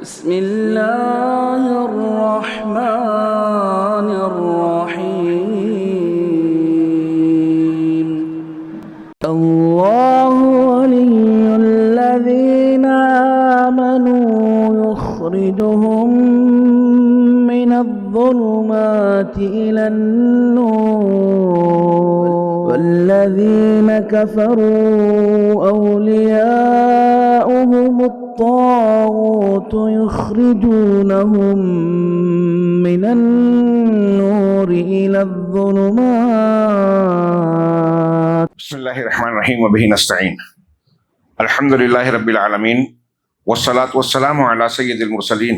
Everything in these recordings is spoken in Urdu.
بسم اللہ الرحمن الرحیم اللہ ولی الذین آمنوا یخرجهم من الظلمات إلى النور والذین كفروا أولياؤهم الطاغوت يخرجونهم من النور إلى الظلمات. بسم الله الرحمن الرحيم وبه نستعين. الحمد لله رب العالمين والصلاة والسلام على سيد المرسلين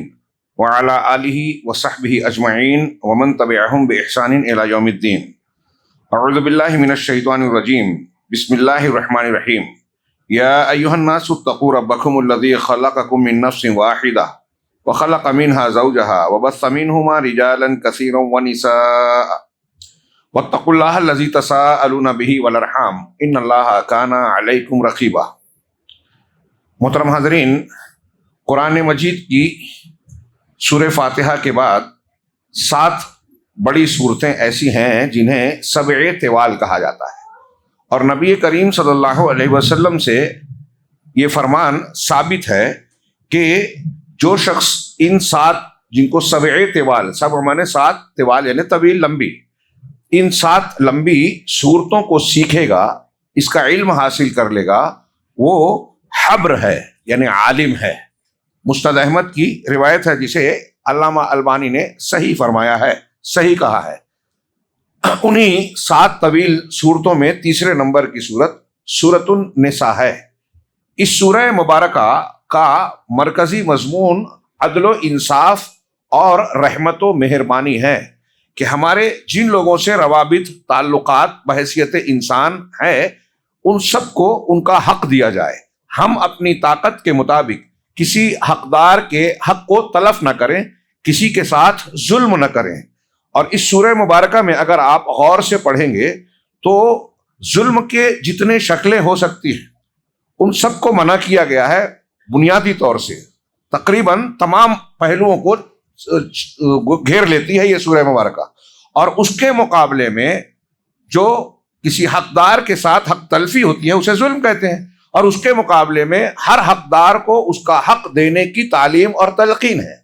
وعلى آله وصحبه أجمعين ومن تبعهم بإحسان إلى يوم الدين. أعوذ بالله من الشيطان الرجيم. بسم الله الرحمن الرحيم. يا أيها الناس اتقوا ربكم الذي خلقكم من نفس واحدة وخلق منها زوجها وبث منهما رجالا كثيرا ونساء واتقوا الله الذي تساءلون به والأرحام إن الله كان عليكم رقيبا. محترم حاضرین، قرآن مجید کی سورہ فاتحہ کے بعد 7 بڑی صورتیں ایسی ہیں جنہیں سبع طوال کہا جاتا ہے، اور نبی کریم صلی اللہ علیہ وسلم سے یہ فرمان ثابت ہے کہ جو شخص ان 7 جن کو سبع طوال، سبع معنی 7 طوال یعنی طویل لمبی، ان 7 لمبی صورتوں کو سیکھے گا، اس کا علم حاصل کر لے گا، وہ حبر ہے یعنی عالم ہے. مسند احمد کی روایت ہے جسے علامہ البانی نے صحیح فرمایا ہے، صحیح کہا ہے. انہی 7 طویل صورتوں میں تیسرے نمبر کی صورت سورۃ النساء ہے. اس سورہ مبارکہ کا مرکزی مضمون عدل و انصاف اور رحمت و مہربانی ہے کہ ہمارے جن لوگوں سے روابط تعلقات بحیثیت انسان ہے ان سب کو ان کا حق دیا جائے. ہم اپنی طاقت کے مطابق کسی حقدار کے حق کو تلف نہ کریں، کسی کے ساتھ ظلم نہ کریں. اور اس سورہ مبارکہ میں اگر آپ غور سے پڑھیں گے تو ظلم کے جتنے شکلیں ہو سکتی ہیں ان سب کو منع کیا گیا ہے. بنیادی طور سے تقریباً تمام پہلوؤں کو گھیر لیتی ہے یہ سورہ مبارکہ. اور اس کے مقابلے میں جو کسی حقدار کے ساتھ حق تلفی ہوتی ہے اسے ظلم کہتے ہیں، اور اس کے مقابلے میں ہر حقدار کو اس کا حق دینے کی تعلیم اور تلقین ہے.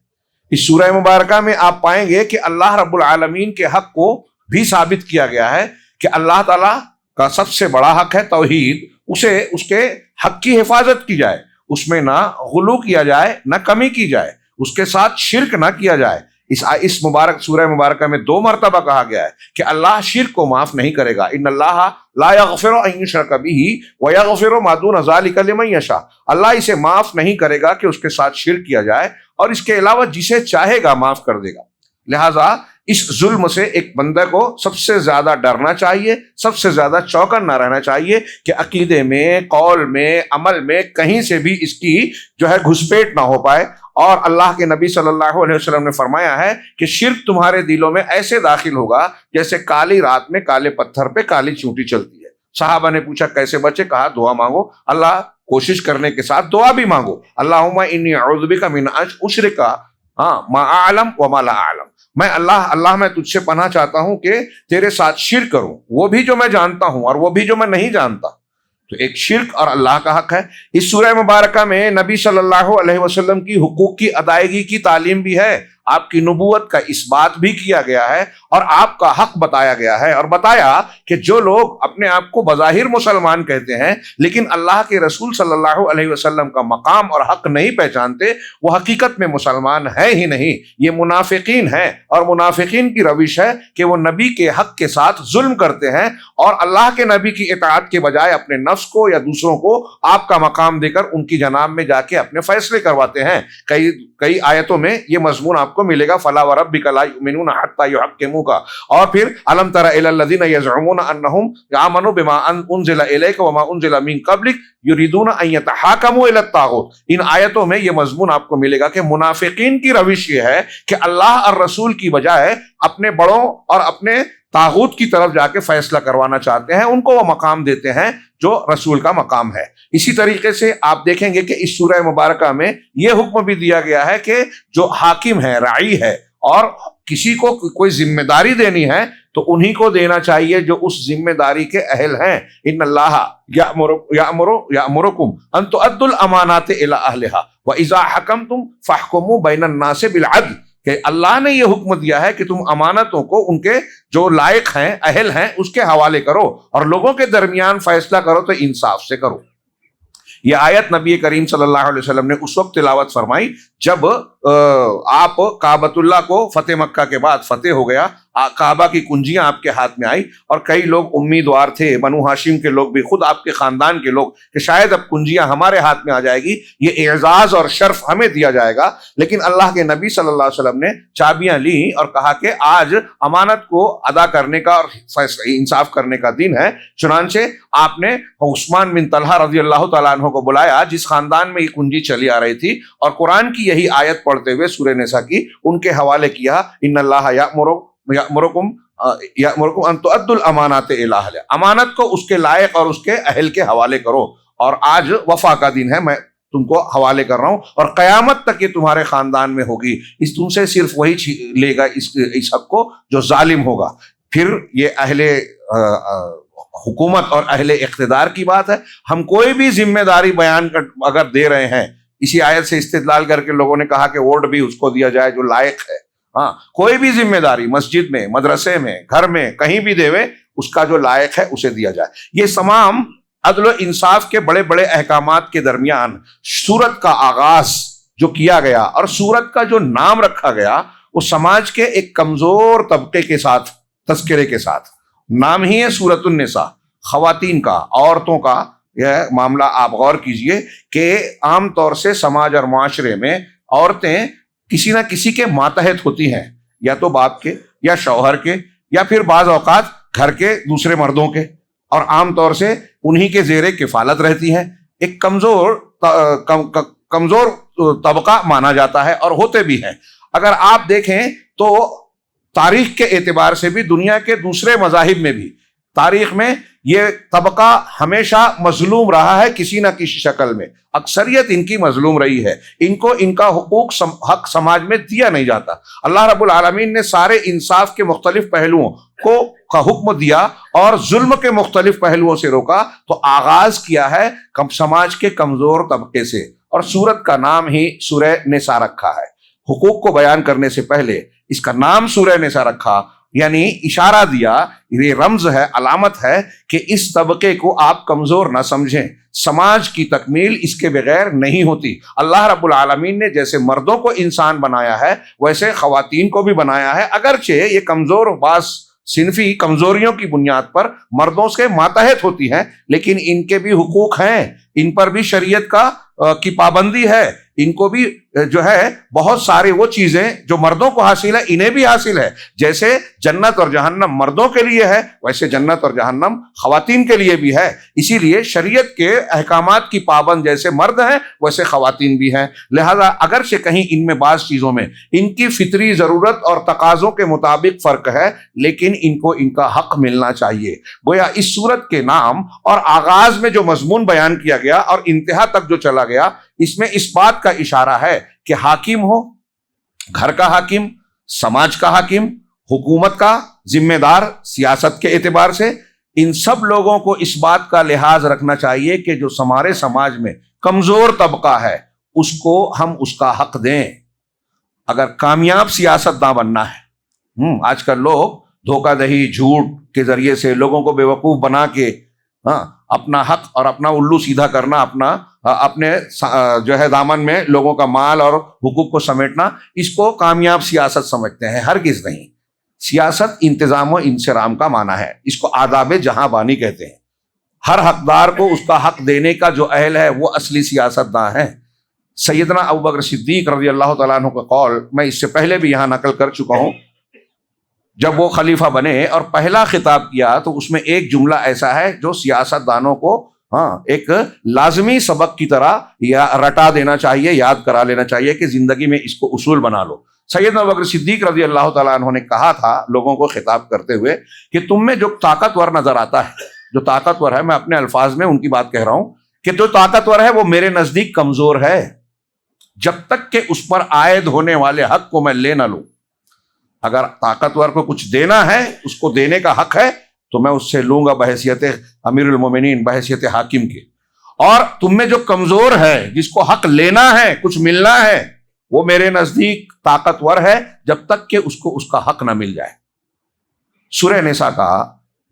اس سورہ مبارکہ میں آپ پائیں گے کہ اللہ رب العالمین کے حق کو بھی ثابت کیا گیا ہے کہ اللہ تعالیٰ کا سب سے بڑا حق ہے توحید، اسے اس کے حق کی حفاظت کی جائے، اس میں نہ غلو کیا جائے نہ کمی کی جائے، اس کے ساتھ شرک نہ کیا جائے. اس مبارک سورہ مبارکہ میں 2 مرتبہ کہا گیا ہے کہ اللہ شرک کو معاف نہیں کرے گا. ان اللہ لا یغفر ان یشرک بہ ویغفر ما دون ذلک لمن یشاء. اللہ اسے معاف نہیں کرے گا کہ اس کے ساتھ شرک کیا جائے، اور اس کے علاوہ جسے چاہے گا معاف کر دے گا. لہٰذا اس ظلم سے ایک بندے کو سب سے زیادہ ڈرنا چاہیے، سب سے زیادہ چوکن نہ رہنا چاہیے کہ عقیدے میں، قول میں، عمل میں کہیں سے بھی اس کی جو ہے گھسپیٹ نہ ہو پائے. اور اللہ کے نبی صلی اللہ علیہ وسلم نے فرمایا ہے کہ شرک تمہارے دلوں میں ایسے داخل ہوگا جیسے کالی رات میں کالے پتھر پہ کالی چونٹی چلتی ہے. صحابہ نے پوچھا کیسے بچے؟ کہا دعا مانگو. اللہ کوشش کرنے کے ساتھ دعا بھی مانگو. اللہم انی اعوذ بک من ان اشرک ما اعلم وما لا اعلم. میں اللہ میں تجھ سے پناہ چاہتا ہوں کہ تیرے ساتھ شرک کروں، وہ بھی جو میں جانتا ہوں اور وہ بھی جو میں نہیں جانتا. تو ایک شرک اور اللہ کا حق ہے. اس سورہ مبارکہ میں نبی صلی اللہ علیہ وسلم کی حقوق کی ادائیگی کی تعلیم بھی ہے، آپ کی نبوت کا اثبات بھی کیا گیا ہے، اور آپ کا حق بتایا گیا ہے. اور بتایا کہ جو لوگ اپنے آپ کو بظاہر مسلمان کہتے ہیں لیکن اللہ کے رسول صلی اللہ علیہ وسلم کا مقام اور حق نہیں پہچانتے، وہ حقیقت میں مسلمان ہے ہی نہیں، یہ منافقین ہیں. اور منافقین کی روش ہے کہ وہ نبی کے حق کے ساتھ ظلم کرتے ہیں اور اللہ کے نبی کی اطاعت کے بجائے اپنے نفس کو یا دوسروں کو آپ کا مقام دے کر ان کی جناب میں جا کے اپنے فیصلے کرواتے ہیں. کئی آیتوں میں یہ مضمون آپ کو ملے گا، فلا وربک لا یؤمنون حتی یحکموک. اور پھر الم تر الی الذین یزعمون انہم آمنوا بما انزل الیک وما انزل من قبلک یریدون ان یتحاکموا الی الطاغوت. ان آیتوں میں یہ مضمون آپ کو ملے گا کہ منافقین کی روش یہ ہے کہ اللہ اور رسول کی بجائے اپنے بڑوں اور اپنے طاغوت کی طرف جا کے فیصلہ کروانا چاہتے ہیں، ان کو وہ مقام دیتے ہیں جو رسول کا مقام ہے۔ اسی طریقے سے آپ دیکھیں گے کہ اس سورہ مبارکہ میں یہ حکم بھی دیا گیا ہے کہ جو حاکم ہے، راعی ہے، اور کسی کو کوئی ذمہ داری دینی ہے تو انہی کو دینا چاہیے جو اس ذمہ داری کے اہل ہیں۔ ان اللہ یأمرکم ان تؤدوا الامانات الی اہلہا واذا حکمتم فاحکموا بین الناس بالعدل، کہ اللہ نے یہ حکم دیا ہے کہ تم امانتوں کو ان کے جو لائق ہیں، اہل ہیں، اس کے حوالے کرو اور لوگوں کے درمیان فیصلہ کرو تو انصاف سے کرو۔ یہ آیت نبی کریم صلی اللہ علیہ وسلم نے اس وقت تلاوت فرمائی جب آپ کعبۃ اللہ کو فتح مکہ کے بعد فتح ہو گیا، کعبہ کی کنجیاں آپ کے ہاتھ میں آئی، اور کئی لوگ امیدوار تھے، بنو ہاشم کے لوگ بھی، خود آپ کے خاندان کے لوگ، کہ شاید اب کنجیاں ہمارے ہاتھ میں آ جائے گی، یہ اعزاز اور شرف ہمیں دیا جائے گا۔ لیکن اللہ کے نبی صلی اللہ علیہ وسلم نے چابیاں لیں اور کہا کہ آج امانت کو ادا کرنے کا اور انصاف کرنے کا دن ہے۔ چنانچہ آپ نے عثمان بن طلحہ رضی اللہ تعالیٰ عنہ کو بلایا، جس خاندان میں یہ کنجی چلی آ رہی تھی، اور قرآن کی یہی آیت پڑھتے ہوئے سورہ نساء کی ان کے حوالے کیا، ان اللہ یأمرکم ان تؤدوا الامانات الی اہلہا، امانت کو اس کے لائق اور اس کے اہل کے حوالے کرو، اور آج وفا کا دن ہے، میں تم کو حوالے کر رہا ہوں، اور قیامت تک یہ تمہارے خاندان میں ہوگی، اس تم سے صرف وہی لے گا اس حق کو جو ظالم ہوگا۔ پھر یہ اہل حکومت اور اہل اقتدار کی بات ہے۔ ہم کوئی بھی ذمہ داری بیان اگر دے رہے ہیں، اسی آیت سے استدلال کر کے لوگوں نے کہا کہ ووٹ بھی اس کو دیا جائے جو لائق ہے۔ ہاں، کوئی بھی ذمہ داری مسجد میں، مدرسے میں، گھر میں، کہیں بھی دے، اس کا جو لائق ہے اسے دیا جائے۔ یہ تمام عدل و انصاف کے بڑے بڑے احکامات کے درمیان سورت کا آغاز جو کیا گیا اور سورت کا جو نام رکھا گیا، وہ سماج کے ایک کمزور طبقے کے ساتھ، تذکرے کے ساتھ۔ نام ہی ہے سورۃ النساء، خواتین کا، عورتوں کا یہ معاملہ۔ آپ غور کیجئے کہ عام طور سے سماج اور معاشرے میں عورتیں کسی نہ کسی کے ماتحت ہوتی ہیں، یا تو باپ کے، یا شوہر کے، یا پھر بعض اوقات گھر کے دوسرے مردوں کے، اور عام طور سے انہی کے زیر کفالت رہتی ہیں۔ ایک کمزور طبقہ مانا جاتا ہے، اور ہوتے بھی ہیں۔ اگر آپ دیکھیں تو تاریخ کے اعتبار سے بھی، دنیا کے دوسرے مذاہب میں بھی، تاریخ میں یہ طبقہ ہمیشہ مظلوم رہا ہے کسی نہ کسی شکل میں۔ اکثریت ان کی مظلوم رہی ہے، ان کو ان کا حق سماج میں دیا نہیں جاتا۔ اللہ رب العالمین نے سارے انصاف کے مختلف پہلوؤں کا حکم دیا اور ظلم کے مختلف پہلوؤں سے روکا، تو آغاز کیا ہے سماج کے کمزور طبقے سے، اور سورت کا نام ہی سورہ نساء رکھا ہے۔ حقوق کو بیان کرنے سے پہلے اس کا نام سورہ نساء رکھا، یعنی اشارہ دیا، یہ رمز ہے، علامت ہے کہ اس طبقے کو آپ کمزور نہ سمجھیں۔ سماج کی تکمیل اس کے بغیر نہیں ہوتی۔ اللہ رب العالمین نے جیسے مردوں کو انسان بنایا ہے، ویسے خواتین کو بھی بنایا ہے، اگرچہ یہ کمزور بعض صنفی کمزوریوں کی بنیاد پر مردوں سے ماتحت ہوتی ہیں، لیکن ان کے بھی حقوق ہیں، ان پر بھی شریعت کی پابندی ہے، ان کو بھی جو ہے بہت سارے وہ چیزیں جو مردوں کو حاصل ہے انہیں بھی حاصل ہے۔ جیسے جنت اور جہنم مردوں کے لیے ہے، ویسے جنت اور جہنم خواتین کے لیے بھی ہے۔ اسی لیے شریعت کے احکامات کی پابند جیسے مرد ہیں ویسے خواتین بھی ہیں۔ لہذا اگرچہ کہیں ان میں بعض چیزوں میں ان کی فطری ضرورت اور تقاضوں کے مطابق فرق ہے، لیکن ان کو ان کا حق ملنا چاہیے۔ گویا اس سورت کے نام اور آغاز میں جو مضمون بیان کیا گیا اور انتہا تک جو چلا گیا، اس میں اس بات کا اشارہ ہے کہ حاکم ہو، گھر کا حاکم، سماج کا حاکم، حکومت کا ذمہ دار سیاست کے اعتبار سے، ان سب لوگوں کو اس بات کا لحاظ رکھنا چاہیے کہ جو ہمارے سماج میں کمزور طبقہ ہے اس کو ہم اس کا حق دیں۔ اگر کامیاب سیاست داں بننا ہے، آج کل لوگ دھوکہ دہی، جھوٹ کے ذریعے سے لوگوں کو بیوقوف بنا کے اپنا حق اور اپنا الو سیدھا کرنا، اپنے جو ہے دامن میں لوگوں کا مال اور حقوق کو سمیٹنا، اس کو کامیاب سیاست سمجھتے ہیں۔ ہرگز نہیں۔ سیاست انتظام و انصرام کا معنی ہے، اس کو آداب جہاں بانی کہتے ہیں۔ ہر حقدار کو اس کا حق دینے کا جو اہل ہے وہ اصلی سیاست داں ہے۔ سیدنا ابوبکر صدیق رضی اللہ تعالیٰ عنہ کا قول میں اس سے پہلے بھی یہاں نقل کر چکا ہوں۔ جب وہ خلیفہ بنے اور پہلا خطاب کیا تو اس میں ایک جملہ ایسا ہے جو سیاست دانوں کو ایک لازمی سبق کی طرح یا رٹا دینا چاہیے، یاد کرا لینا چاہیے کہ زندگی میں اس کو اصول بنا لو۔ سیدنا ابوبکر صدیق رضی اللہ تعالیٰ عنہ نے کہا تھا لوگوں کو خطاب کرتے ہوئے کہ تم میں جو طاقتور نظر آتا ہے، جو طاقتور ہے، میں اپنے الفاظ میں ان کی بات کہہ رہا ہوں کہ جو طاقتور ہے وہ میرے نزدیک کمزور ہے، جب تک کہ اس پر عائد ہونے والے حق کو میں لے نہ لوں۔ اگر طاقتور کو کچھ دینا ہے، اس کو دینے کا حق ہے، تو میں اس سے لوں گا بحیثیت امیر المومنین، بحیثیت حاکم کے۔ اور تم میں جو کمزور ہے، جس کو حق لینا ہے، کچھ ملنا ہے، وہ میرے نزدیک طاقتور ہے جب تک کہ اس کو اس کا حق نہ مل جائے۔ سورہ نساء کا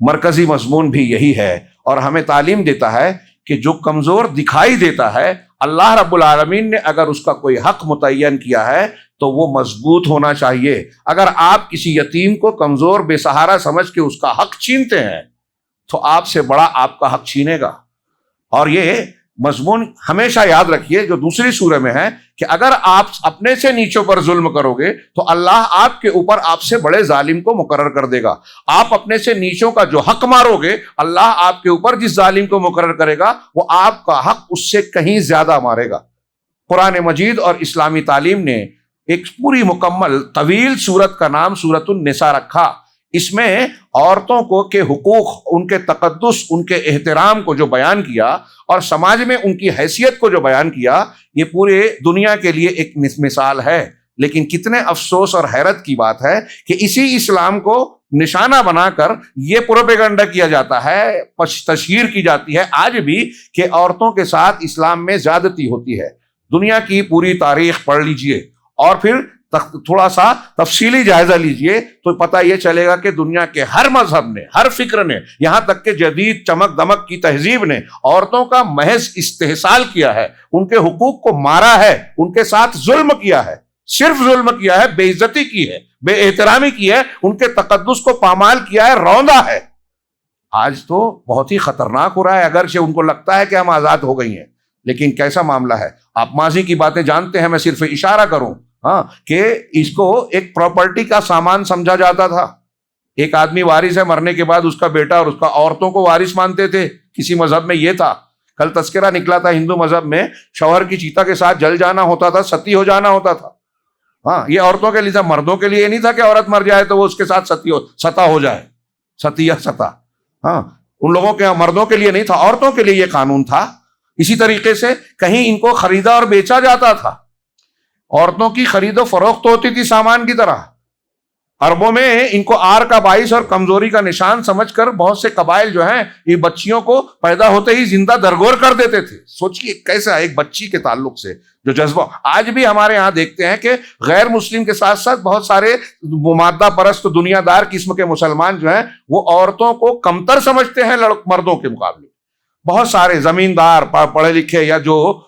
مرکزی مضمون بھی یہی ہے اور ہمیں تعلیم دیتا ہے کہ جو کمزور دکھائی دیتا ہے، اللہ رب العالمین نے اگر اس کا کوئی حق متعین کیا ہے تو وہ مضبوط ہونا چاہیے۔ اگر آپ کسی یتیم کو کمزور بے سہارا سمجھ کے اس کا حق چھینتے ہیں تو آپ سے بڑا آپ کا حق چھینے گا۔ اور یہ مضمون ہمیشہ یاد رکھیے جو دوسری سورہ میں ہے کہ اگر آپ اپنے سے نیچوں پر ظلم کرو گے تو اللہ آپ کے اوپر آپ سے بڑے ظالم کو مقرر کر دے گا۔ آپ اپنے سے نیچوں کا جو حق مارو گے، اللہ آپ کے اوپر جس ظالم کو مقرر کرے گا وہ آپ کا حق اس سے کہیں زیادہ مارے گا۔ قرآن مجید اور اسلامی تعلیم نے ایک پوری مکمل طویل سورت کا نام سورۃ النساء رکھا۔ اس میں عورتوں کو کے حقوق، ان کے تقدس، ان کے احترام کو جو بیان کیا اور سماج میں ان کی حیثیت کو جو بیان کیا، یہ پورے دنیا کے لیے ایک مثال ہے۔ لیکن کتنے افسوس اور حیرت کی بات ہے کہ اسی اسلام کو نشانہ بنا کر یہ پروپیگنڈا کیا جاتا ہے، تشہیر کی جاتی ہے آج بھی کہ عورتوں کے ساتھ اسلام میں زیادتی ہوتی ہے۔ دنیا کی پوری تاریخ پڑھ لیجئے اور پھر تھوڑا سا تفصیلی جائزہ لیجئے تو پتہ یہ چلے گا کہ دنیا کے ہر مذہب نے، ہر فکر نے، یہاں تک کہ جدید چمک دمک کی تہذیب نے عورتوں کا محض استحصال کیا ہے، ان کے حقوق کو مارا ہے، ان کے ساتھ ظلم کیا ہے، صرف ظلم کیا ہے، بے عزتی کی ہے، بے احترامی کی ہے، ان کے تقدس کو پامال کیا ہے، روندا ہے۔ آج تو بہت ہی خطرناک ہو رہا ہے، اگرچہ ان کو لگتا ہے کہ ہم آزاد ہو گئی ہیں، لیکن کیسا معاملہ ہے۔ آپ ماضی کی باتیں جانتے ہیں، میں صرف اشارہ کروں کہ اس کو ایک پراپرٹی کا سامان سمجھا جاتا تھا۔ ایک آدمی وارث ہے، مرنے کے بعد اس کا بیٹا اور اس کا عورتوں کو وارث مانتے تھے، کسی مذہب میں یہ تھا۔ کل تذکرہ نکلا تھا ہندو مذہب میں شوہر کی چیتا کے ساتھ جل جانا ہوتا تھا، ستی ہو جانا ہوتا تھا۔ یہ عورتوں کے لیے تھا، مردوں کے لیے یہ نہیں تھا کہ عورت مر جائے تو وہ اس کے ساتھ ستا ہو جائے، ستی یا ستا۔ ان لوگوں کے مردوں کے لیے نہیں تھا، عورتوں کے لیے یہ قانون تھا۔ اسی طریقے سے کہیں ان کو خریدا اور بیچا جاتا تھا، عورتوں کی خرید و فروخت ہوتی تھی سامان کی طرح۔ عربوں میں ان کو آر کا باعث اور کمزوری کا نشان سمجھ کر بہت سے قبائل جو ہیں یہ بچیوں کو پیدا ہوتے ہی زندہ درگور کر دیتے تھے۔ سوچئے کیسا ایک بچی کے تعلق سے جو جذبہ آج بھی ہمارے ہاں دیکھتے ہیں کہ غیر مسلم کے ساتھ ساتھ بہت سارے مادہ پرست دنیا دار قسم کے مسلمان جو ہیں وہ عورتوں کو کمتر سمجھتے ہیں مردوں کے مقابلے۔ بہت سارے زمیندار، پڑھے لکھے یا جو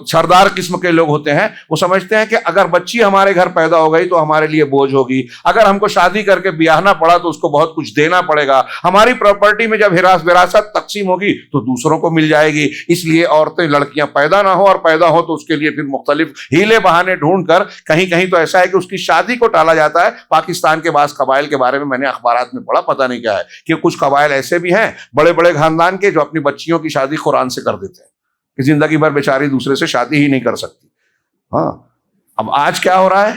سردار قسم کے لوگ ہوتے ہیں وہ سمجھتے ہیں کہ اگر بچی ہمارے گھر پیدا ہو گئی تو ہمارے لیے بوجھ ہوگی، اگر ہم کو شادی کر کے بیاہنا پڑا تو اس کو بہت کچھ دینا پڑے گا، ہماری پراپرٹی میں جب وراثت تقسیم ہوگی تو دوسروں کو مل جائے گی، اس لیے عورتیں لڑکیاں پیدا نہ ہو، اور پیدا ہو تو اس کے لیے پھر مختلف ہیلے بہانے ڈھونڈ کر کہیں کہیں تو ایسا ہے کہ اس کی شادی کو ٹالا جاتا ہے۔ پاکستان کے بعض قبائل کے بارے میں نے اخبارات میں پڑھا، پتہ نہیں کیا ہے، کہ کچھ قبائل ایسے بھی ہیں بڑے بڑے خاندان کے جو اپنی بچیوں کی شادی قرآن سے کر دیتے ہیں کہ زندگی بھر بیچاری دوسرے سے شادی ہی نہیں کر سکتی۔ اب آج کیا ہو رہا ہے؟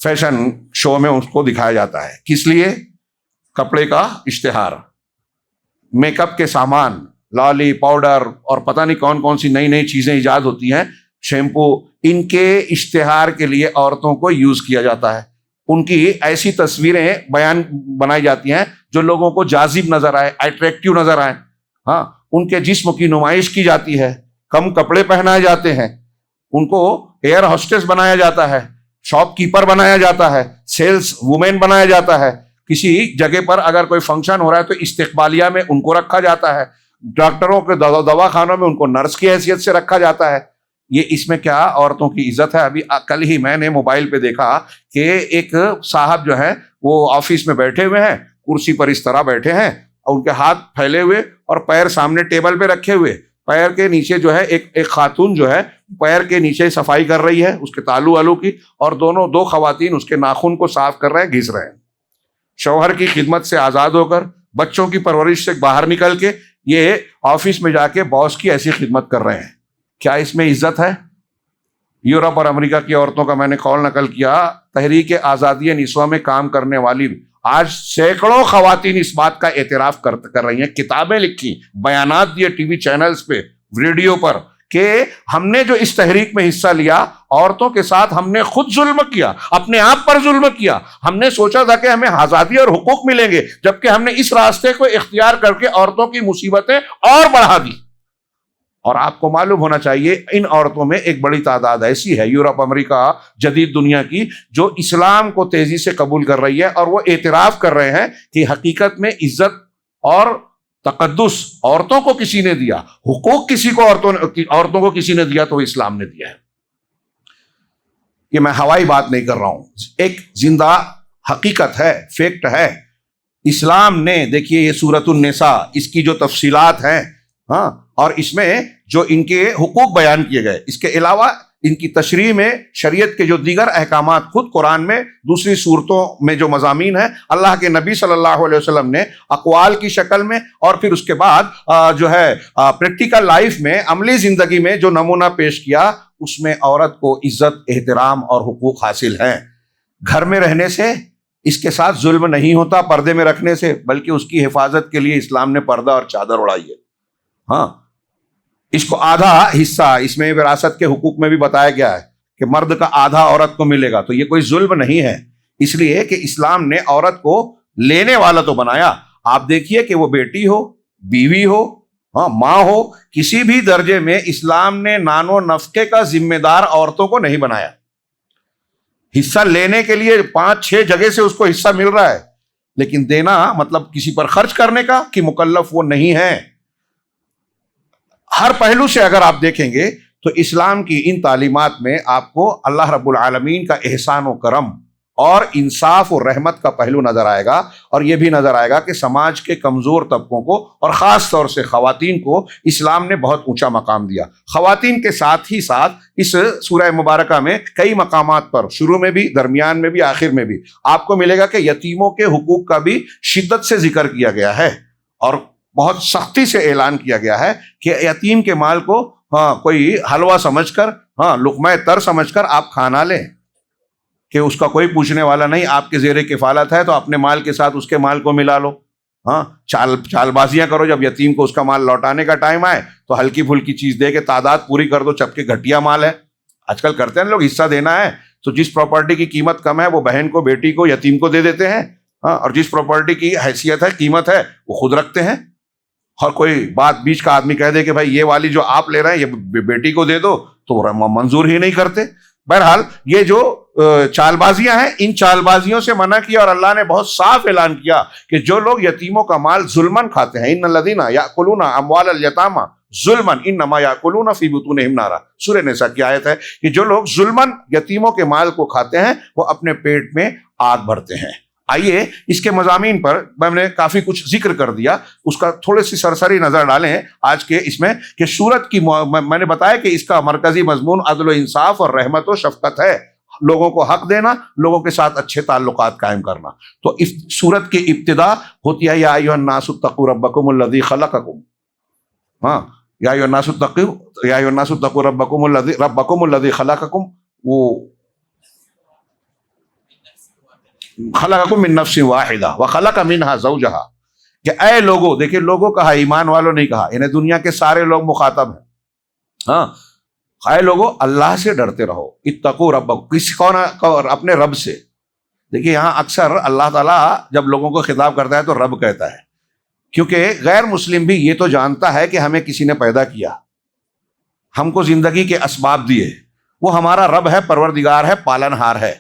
فیشن شو میں اس کو دکھایا جاتا ہے، کس لیے؟ کپڑے کا اشتہار، میک اپ کے سامان، لالی، پاؤڈر اور پتہ نہیں کون کون سی نئی نئی چیزیں ایجاد ہوتی ہیں، شیمپو، ان کے اشتہار کے لیے عورتوں کو یوز کیا جاتا ہے۔ ان کی ایسی تصویریں بنائی جاتی ہیں جو لوگوں کو جاذب نظر آئے، اٹریکٹیو نظر آئے۔ ان کے جسم کی نمائش کی جاتی ہے، کم کپڑے پہنائے جاتے ہیں، ان کو ایئر ہوسٹس بنایا جاتا ہے، شاپ کیپر بنایا جاتا ہے، سیلز وومین بنایا جاتا ہے۔ کسی جگہ پر اگر کوئی فنکشن ہو رہا ہے تو استقبالیہ میں ان کو رکھا جاتا ہے، ڈاکٹروں کے دواخانوں میں ان کو نرس کی حیثیت سے رکھا جاتا ہے۔ یہ اس میں کیا عورتوں کی عزت ہے؟ ابھی کل ہی میں نے موبائل پہ دیکھا کہ ایک صاحب جو ہے وہ آفس میں بیٹھے ہوئے ہیں، کرسی پر اس طرح بیٹھے ہیں اور ان کے ہاتھ پھیلے ہوئے اور پیر سامنے ٹیبل پہ رکھے ہوئے، پیر کے نیچے جو ہے ایک خاتون جو ہے پیر کے نیچے صفائی کر رہی ہے اس کے تالو والو کی، اور دو خواتین اس کے ناخن کو صاف کر رہے ہیں، گھس رہے ہیں۔ شوہر کی خدمت سے آزاد ہو کر، بچوں کی پرورش سے باہر نکل کے یہ آفس میں جا کے باس کی ایسی خدمت کر رہے ہیں۔ کیا اس میں عزت ہے؟ یورپ اور امریکہ کی عورتوں کا میں نے قول نقل کیا، تحریک آزادی نسواں میں کام کرنے والی آج سینکڑوں خواتین اس بات کا اعتراف کر رہی ہیں، کتابیں لکھی، بیانات دیے ٹی وی چینلز پہ، ریڈیو پر، کہ ہم نے جو اس تحریک میں حصہ لیا، عورتوں کے ساتھ ہم نے خود ظلم کیا، اپنے آپ پر ظلم کیا۔ ہم نے سوچا تھا کہ ہمیں آزادی اور حقوق ملیں گے، جبکہ ہم نے اس راستے کو اختیار کر کے عورتوں کی مصیبتیں اور بڑھا دی۔ اور آپ کو معلوم ہونا چاہیے ان عورتوں میں ایک بڑی تعداد ایسی ہے یورپ، امریکہ، جدید دنیا کی، جو اسلام کو تیزی سے قبول کر رہی ہے، اور وہ اعتراف کر رہے ہیں کہ حقیقت میں عزت اور تقدس عورتوں کو کسی نے دیا، حقوق کسی کو عورتوں کو کسی نے دیا تو اسلام نے دیا ہے۔ یہ میں ہوائی بات نہیں کر رہا ہوں، ایک زندہ حقیقت ہے، فیکٹ ہے۔ اسلام نے، دیکھیے یہ سورۃ النساء، اس کی جو تفصیلات ہیں، ہاں، اور اس میں جو ان کے حقوق بیان کیے گئے، اس کے علاوہ ان کی تشریح میں شریعت کے جو دیگر احکامات خود قرآن میں دوسری صورتوں میں جو مضامین ہیں، اللہ کے نبی صلی اللہ علیہ وسلم نے اقوال کی شکل میں، اور پھر اس کے بعد جو ہے پریکٹیکل لائف میں، عملی زندگی میں جو نمونہ پیش کیا، اس میں عورت کو عزت، احترام اور حقوق حاصل ہیں۔ گھر میں رہنے سے اس کے ساتھ ظلم نہیں ہوتا، پردے میں رکھنے سے، بلکہ اس کی حفاظت کے لیے اسلام نے پردہ اور چادر اڑائی ہے۔ ہاں، اس کو آدھا حصہ اس میں وراثت کے حقوق میں بھی بتایا گیا ہے کہ مرد کا آدھا عورت کو ملے گا، تو یہ کوئی ظلم نہیں ہے، اس لیے کہ اسلام نے عورت کو لینے والا تو بنایا۔ آپ دیکھیے کہ وہ بیٹی ہو، بیوی ہو، ہاں، ماں ہو، کسی بھی درجے میں اسلام نے نان و نفقے کا ذمہ دار عورتوں کو نہیں بنایا۔ حصہ لینے کے لیے 5-6 جگہ سے اس کو حصہ مل رہا ہے، لیکن دینا مطلب کسی پر خرچ کرنے کا کہ مکلف وہ نہیں ہے۔ ہر پہلو سے اگر آپ دیکھیں گے تو اسلام کی ان تعلیمات میں آپ کو اللہ رب العالمین کا احسان و کرم اور انصاف و رحمت کا پہلو نظر آئے گا، اور یہ بھی نظر آئے گا کہ سماج کے کمزور طبقوں کو اور خاص طور سے خواتین کو اسلام نے بہت اونچا مقام دیا۔ خواتین کے ساتھ ہی ساتھ اس سورہ مبارکہ میں کئی مقامات پر، شروع میں بھی، درمیان میں بھی، آخر میں بھی، آپ کو ملے گا کہ یتیموں کے حقوق کا بھی شدت سے ذکر کیا گیا ہے، اور بہت سختی سے اعلان کیا گیا ہے کہ یتیم کے مال کو کوئی حلوہ سمجھ کر، لقمہ تر سمجھ کر آپ کھانا لیں، کہ اس کا کوئی پوچھنے والا نہیں، آپ کے زیر کفالت ہے تو اپنے مال کے ساتھ اس کے مال کو ملا لو۔ چال بازیاں کرو، جب یتیم کو اس کا مال لوٹانے کا ٹائم آئے تو ہلکی پھلکی چیز دے کے تعداد پوری کر دو، جبکہ گھٹیا مال ہے۔ آج کل کرتے ہیں لوگ، حصہ دینا ہے تو جس پراپرٹی کی قیمت کم ہے وہ بہن کو، بیٹی کو، یتیم کو دے دیتے ہیں، اور جس پراپرٹی کی حیثیت ہے، قیمت ہے، وہ خود رکھتے ہیں۔ اور کوئی بات بیچ کا آدمی کہہ دے کہ بھائی یہ والی جو آپ لے رہے ہیں یہ بیٹی کو دے دو، تو منظور ہی نہیں کرتے۔ بہرحال یہ جو چال بازیاں ہیں، ان چال بازیوں سے منع کیا، اور اللہ نے بہت صاف اعلان کیا کہ جو لوگ یتیموں کا مال ظلماً کھاتے ہیں، ان الذین یاکلون اموال الیتامی ظلماً انما یاکلون فی بطونہم نارا، سورہ نساء کی آیت ہے کہ جو لوگ ظلماً یتیموں کے مال کو کھاتے ہیں وہ اپنے پیٹ میں آگ بھرتے ہیں۔ آئیے اس کے مضامین پر میں نے کافی کچھ ذکر کر دیا، اس کا تھوڑے سی سرسری نظر ڈالیں آج کے اس میں، کہ سورت کی میں نے بتایا کہ اس کا مرکزی مضمون عدل و انصاف اور رحمت و شفقت ہے، لوگوں کو حق دینا، لوگوں کے ساتھ اچھے تعلقات قائم کرنا۔ تو اس سورت کی ابتدا ہوتی ہے یا ایھا الناس اتقوا ربکم الذی خلقکم، یا ایھا الناس اتقوا ربکم الذی خلقکم، وہ خلقکم من نفس واحدہ وخلق منہا زوجہا، کہ اے لوگو، دیکھیں لوگوں کہا، ایمان والوں نہیں کہا، انہیں دنیا کے سارے لوگ مخاطب ہیں۔ اے لوگو اللہ سے ڈرتے رہو، اتقوا ربکم، کون؟ اپنے رب سے۔ دیکھیں یہاں اکثر اللہ تعالیٰ جب لوگوں کو خطاب کرتا ہے تو رب کہتا ہے، کیونکہ غیر مسلم بھی یہ تو جانتا ہے کہ ہمیں کسی نے پیدا کیا، ہم کو زندگی کے اسباب دیے، وہ ہمارا رب ہے، پروردگار ہے، پالنہار ہے۔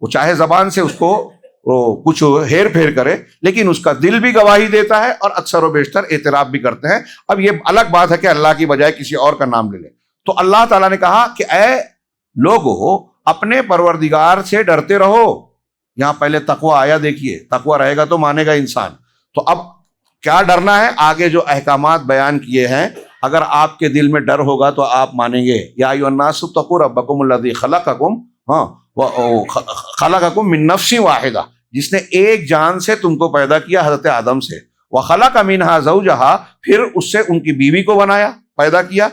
وہ چاہے زبان سے اس کو کچھ ہیر پھیر کرے، لیکن اس کا دل بھی گواہی دیتا ہے، اور اکثر و بیشتر اعتراف بھی کرتے ہیں۔ اب یہ الگ بات ہے کہ اللہ کی بجائے کسی اور کا نام لے لیں۔ تو اللہ تعالیٰ نے کہا کہ اے لوگو اپنے پروردگار سے ڈرتے رہو۔ یہاں پہلے تقوی آیا، دیکھیے تقوی رہے گا تو مانے گا انسان۔ تو اب کیا ڈرنا ہے؟ آگے جو احکامات بیان کیے ہیں، اگر آپ کے دل میں ڈر ہوگا تو آپ مانیں گے۔ یا ایھا الناس اتقوا ربکم الذی خلقکم، خلقکم من نفس واحدہ، جس نے ایک جان سے تم کو پیدا کیا، حضرت آدم سے، وخلق منہا زوجہا، پھر اس سے ان کی بیوی کو بنایا، پیدا کیا،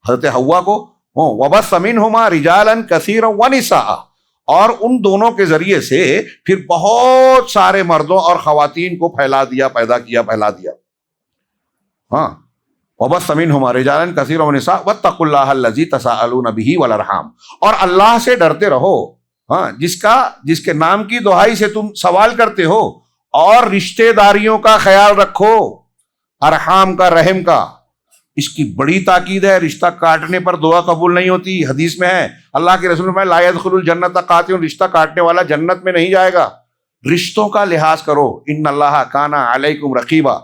حضرت حوا کو، وَبَثَّ مِنْهُمَا رِجَالًا كَثِيرًا وَنِسَاءً، اور ان دونوں کے ذریعے سے پھر بہت سارے مردوں اور خواتین کو پھیلا دیا، پیدا کیا، پھیلا دیا. ہاں، وَبَثَّ مِنْهُمَا رِجَالًا كَثِيرًا وَنِسَاءً وَاتَّقُوا اللَّهَ الَّذِي تَسَاءَلُونَ بِهِ وَالْأَرْحَامَ، اور اللہ سے ڈرتے رہو، ہاں، جس کے نام کی دہائی سے تم سوال کرتے ہو، اور رشتہ داریوں کا خیال رکھو، ارحام کا، رحم کا. اس کی بڑی تاکید ہے. رشتہ کاٹنے پر دعا قبول نہیں ہوتی. حدیث میں ہے، اللہ کے رسول میں لا يدخل الجنت قاطع، رشتہ کاٹنے والا جنت میں نہیں جائے گا. رشتوں کا لحاظ کرو. ان اللہ کان علیکم رقیبا،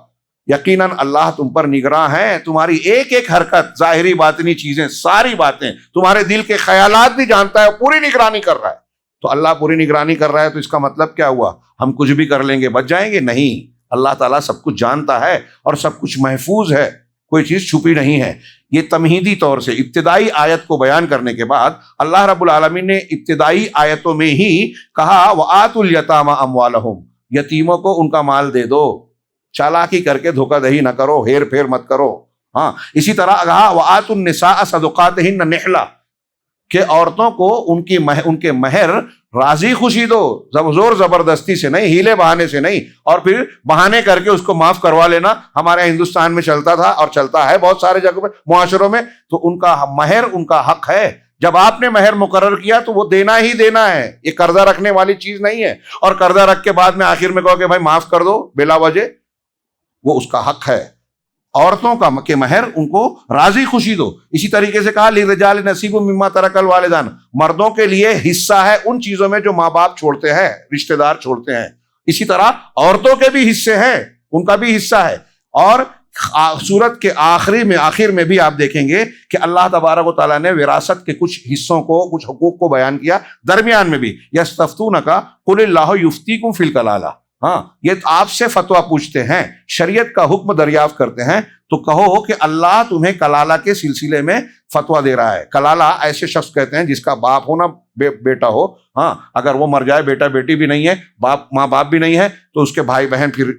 یقیناً اللہ تم پر نگراں ہے. تمہاری ایک ایک حرکت، ظاہری باطنی چیزیں، ساری باتیں، تمہارے دل کے خیالات بھی جانتا ہے، پوری نگرانی کر رہا ہے. تو اللہ پوری نگرانی کر رہا ہے تو اس کا مطلب کیا ہوا؟ ہم کچھ بھی کر لیں گے بچ جائیں گے؟ نہیں، اللہ تعالیٰ سب کچھ جانتا ہے اور سب کچھ محفوظ ہے، کوئی چیز چھپی نہیں ہے. یہ تمہیدی طور سے ابتدائی آیت کو بیان کرنے کے بعد اللہ رب العالمین نے ابتدائی آیتوں میں ہی کہا وَآتُوا الْيَتَامَ أَمْوَالَهُمْ، یتیموں کو ان کا مال دے دو، چالاکی کر کے دھوکہ دہی نہ کرو، ہیر پھیر مت کرو. ہاں، اسی طرح کہا وَآتُوا النِّسَاءَ صَدُقَاتِهِنَّ نِحْلَةً، کہ عورتوں کو ان کے مہر راضی خوشی دو، زور زبردستی سے نہیں، ہیلے بہانے سے نہیں، اور پھر بہانے کر کے اس کو معاف کروا لینا. ہمارے ہندوستان میں چلتا تھا اور چلتا ہے بہت سارے جگہوں میں، معاشروں میں. تو ان کا مہر ان کا حق ہے. جب آپ نے مہر مقرر کیا تو وہ دینا ہی دینا ہے. یہ قرضہ رکھنے والی چیز نہیں ہے، اور قرضہ رکھ کے بعد میں آخر میں کہو کہ بھائی معاف کر دو بلا وجہ، وہ اس کا حق ہے. عورتوں کا کہ مہر ان کو راضی خوشی دو. اسی طریقے سے کہا لِلرِّجَالِ نَصِیبٌ مِّمَّا تَرَکَ الْوَالِدَانِ، مردوں کے لیے حصہ ہے ان چیزوں میں جو ماں باپ چھوڑتے ہیں، رشتہ دار چھوڑتے ہیں. اسی طرح عورتوں کے بھی حصے ہیں، ان کا بھی حصہ ہے. اور سورت کے آخر میں بھی آپ دیکھیں گے کہ اللہ تبارک و تعالیٰ نے وراثت کے کچھ حصوں کو، کچھ حقوق کو بیان کیا. درمیان میں بھی یستفتونک قل اللہ یفتیکم فی الکلالہ، ہاں، یہ آپ سے فتویٰ پوچھتے ہیں، شریعت کا حکم دریافت کرتے ہیں، تو کہو کہ اللہ تمہیں کلالہ کے سلسلے میں فتویٰ دے رہا ہے. کلالہ ایسے شخص کہتے ہیں جس کا باپ ہونا بیٹا ہو. ہاں، اگر وہ مر جائے، بیٹا بیٹی بھی نہیں ہے، ماں باپ بھی نہیں ہے، تو اس کے بھائی بہن پھر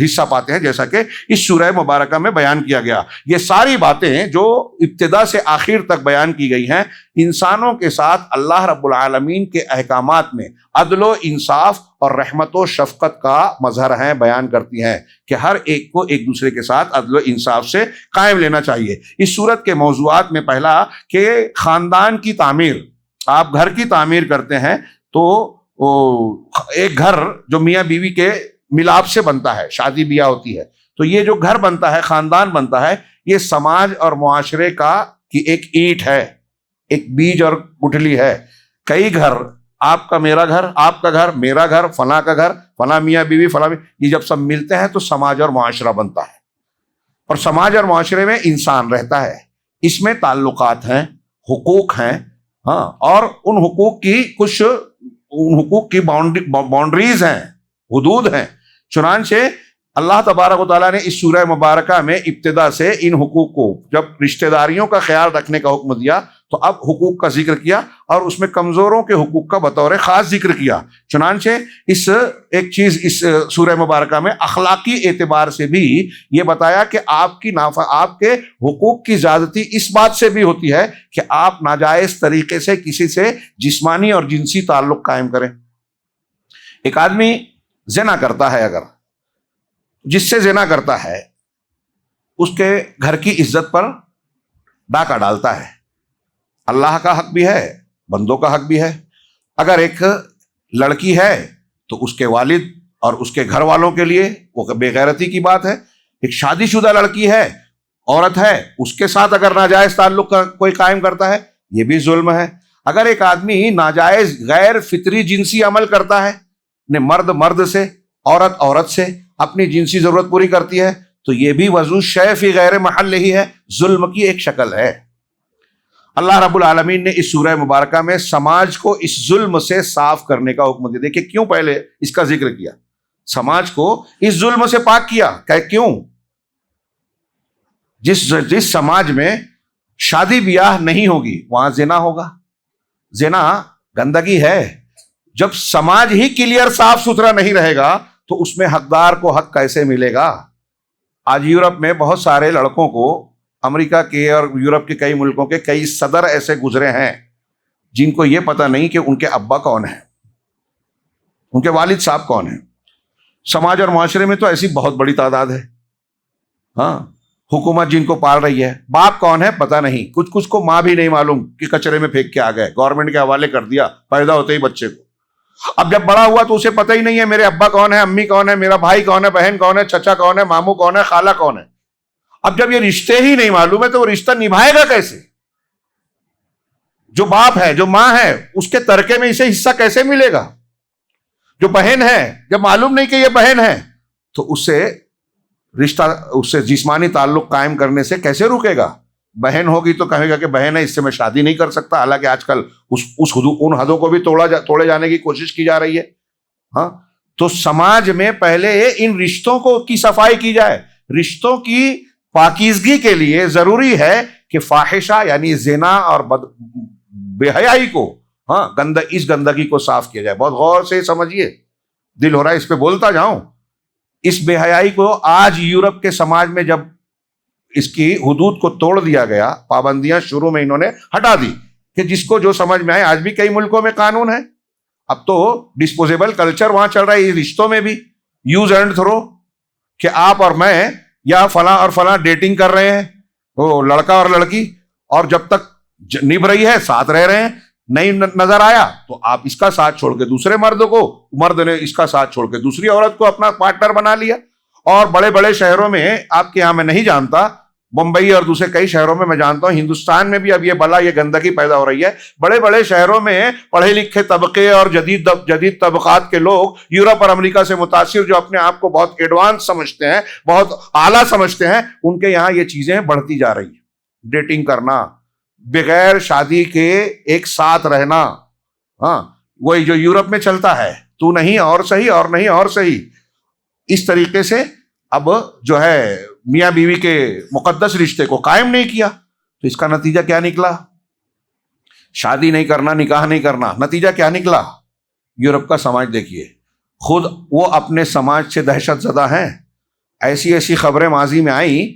حصہ پاتے ہیں، جیسا کہ اس سورہ مبارکہ میں بیان کیا گیا. یہ ساری باتیں جو ابتدا سے آخر تک بیان کی گئی ہیں، انسانوں کے ساتھ اللہ رب العالمین کے احکامات میں عدل و انصاف اور رحمت و شفقت کا مظہر ہیں، بیان کرتی ہیں کہ ہر ایک کو ایک دوسرے کے ساتھ عدل و انصاف سے قائم لینا چاہیے. اس صورت کے موضوعات میں پہلا کہ خاندان کی تعمیر. آپ گھر کی تعمیر کرتے ہیں تو ایک گھر جو میاں بیوی کے ملاپ سے بنتا ہے، شادی بیاہ ہوتی ہے، تو یہ جو گھر بنتا ہے، خاندان بنتا ہے، یہ سماج اور معاشرے کی ایک اینٹ ہے، ایک بیج اور گٹھلی ہے. کئی گھر، آپ کا میرا گھر، آپ کا گھر میرا گھر، فلاں کا گھر، فلاں میاں بیوی، فلاں یہ جب سب ملتے ہیں تو سماج اور معاشرہ بنتا ہے. اور سماج اور معاشرے میں انسان رہتا ہے، اس میں تعلقات ہیں، حقوق ہیں، ہاں، اور ان حقوق کی باؤنڈریز ہیں، حدود ہیں. چنانچہ اللہ تبارک و تعالیٰ نے اس سورہ مبارکہ میں ابتدا سے ان حقوق کو، جب رشتہ داریوں کا خیال رکھنے کا حکم دیا تو اب حقوق کا ذکر کیا، اور اس میں کمزوروں کے حقوق کا بطور خاص ذکر کیا. چنانچہ ایک چیز اس سورہ مبارکہ میں اخلاقی اعتبار سے بھی یہ بتایا کہ آپ کے حقوق کی زیادتی اس بات سے بھی ہوتی ہے کہ آپ ناجائز طریقے سے کسی سے جسمانی اور جنسی تعلق قائم کریں. ایک آدمی زنا کرتا ہے، اگر جس سے زنا کرتا ہے اس کے گھر کی عزت پر ڈاکہ ڈالتا ہے. اللہ کا حق بھی ہے، بندوں کا حق بھی ہے. اگر ایک لڑکی ہے تو اس کے والد اور اس کے گھر والوں کے لیے وہ بے غیرتی کی بات ہے. ایک شادی شدہ لڑکی ہے، عورت ہے، اس کے ساتھ اگر ناجائز تعلق کوئی قائم کرتا ہے، یہ بھی ظلم ہے. اگر ایک آدمی ناجائز غیر فطری جنسی عمل کرتا ہے، مرد سے، عورت سے اپنی جنسی ضرورت پوری کرتی ہے، تو یہ بھی وضع شیء فی غیر محل ہی ہے، ظلم کی ایک شکل ہے. اللہ رب العالمین نے اس سورہ مبارکہ میں سماج کو اس ظلم سے صاف کرنے کا حکم دیا. دیکھیں کیوں پہلے اس کا ذکر کیا، سماج کو اس ظلم سے پاک کیا. کہ کیوں؟ جس سماج میں شادی بیاہ نہیں ہوگی وہاں زنا ہوگا. زنا گندگی ہے. جب سماج ہی کلیئر صاف ستھرا نہیں رہے گا تو اس میں حقدار کو حق کیسے ملے گا؟ آج یورپ میں بہت سارے لڑکوں کو امریکہ کے اور یورپ کے کئی ملکوں کے کئی صدر ایسے گزرے ہیں جن کو یہ پتہ نہیں کہ ان کے ابا کون ہیں، ان کے والد صاحب کون ہیں۔ سماج اور معاشرے میں تو ایسی بہت بڑی تعداد ہے، ہاں، حکومت جن کو پال رہی ہے، باپ کون ہے پتہ نہیں، کچھ کو ماں بھی نہیں معلوم کہ کچرے میں پھینک کے آ گئے، گورنمنٹ کے حوالے کر دیا پیدا ہوتے ہی بچے کو۔ اب جب بڑا ہوا تو اسے پتہ ہی نہیں ہے میرے ابا کون ہے، امی کون ہے، میرا بھائی کون ہے، بہن کون ہے، چچا کون ہے، ماموں کون ہے، خالہ کون ہے۔ اب جب یہ رشتے ہی نہیں معلوم ہے تو وہ رشتہ نبھائے گا کیسے؟ جو باپ ہے، جو ماں ہے، اس کے ترکے میں اسے حصہ کیسے ملے گا؟ جو بہن ہے، جب معلوم نہیں کہ یہ بہن ہے تو اس سے رشتہ، اس سے جسمانی تعلق قائم کرنے سے کیسے رکے گا؟ بہن ہوگی تو کہے گا کہ بہن ہے، اس سے میں شادی نہیں کر سکتا، حالانکہ آج کل ان حدوں کو بھی توڑے جانے کی کوشش کی جا رہی ہے۔ ہاں، تو سماج میں پہلے ان رشتوں کی صفائی کی جائے۔ رشتوں کی پاکیزگی کے لیے ضروری ہے کہ فاحشہ یعنی زنا اور بے حیائی کو، ہاں، اس گندگی کو صاف کیا جائے۔ بہت غور سے سمجھیے، دل ہو رہا ہے اس پہ بولتا جاؤں۔ اس بے حیائی کو آج یورپ کے سماج میں جب اس کی حدود کو توڑ دیا گیا، پابندیاں شروع میں انہوں نے ہٹا دی کہ جس کو جو سمجھ میں آئے۔ آج بھی کئی ملکوں میں قانون ہے، اب تو ڈسپوزیبل کلچر وہاں چل رہا ہے، رشتوں میں بھی یوز اینڈ تھرو، کہ آپ اور میں یا فلاں اور فلاں ڈیٹنگ کر رہے ہیں، وہ لڑکا اور لڑکی، اور جب تک نبھ رہی ہے ساتھ رہ رہے ہیں، نہیں نظر آیا تو آپ اس کا ساتھ چھوڑ کے دوسرے مرد کو، مرد نے اس کا ساتھ چھوڑ کے دوسری عورت کو اپنا پارٹنر بنا لیا۔ اور بڑے بڑے شہروں میں، آپ کے یہاں میں نہیں جانتا، بمبئی اور دوسرے کئی شہروں میں جانتا ہوں، ہندوستان میں بھی اب یہ بلا، یہ گندگی پیدا ہو رہی ہے۔ بڑے بڑے شہروں میں پڑھے لکھے طبقے اور جدید طبقات کے لوگ یورپ اور امریکہ سے متاثر، جو اپنے آپ کو بہت ایڈوانس سمجھتے ہیں، بہت اعلیٰ سمجھتے ہیں، ان کے یہاں یہ چیزیں بڑھتی جا رہی ہیں۔ ڈیٹنگ کرنا، بغیر شادی کے ایک ساتھ رہنا، ہاں، وہی جو یورپ میں چلتا ہے، تو نہیں اور صحیح، اور نہیں اور صحیح، اس طریقے سے اب جو ہے میاں بیوی کے مقدس رشتے کو قائم نہیں کیا، تو اس کا نتیجہ کیا نکلا؟ شادی نہیں کرنا، نکاح نہیں کرنا، نتیجہ کیا نکلا؟ یورپ کا سماج دیکھیے، خود وہ اپنے سماج سے دہشت زدہ ہیں۔ ایسی ایسی خبریں ماضی میں آئیں،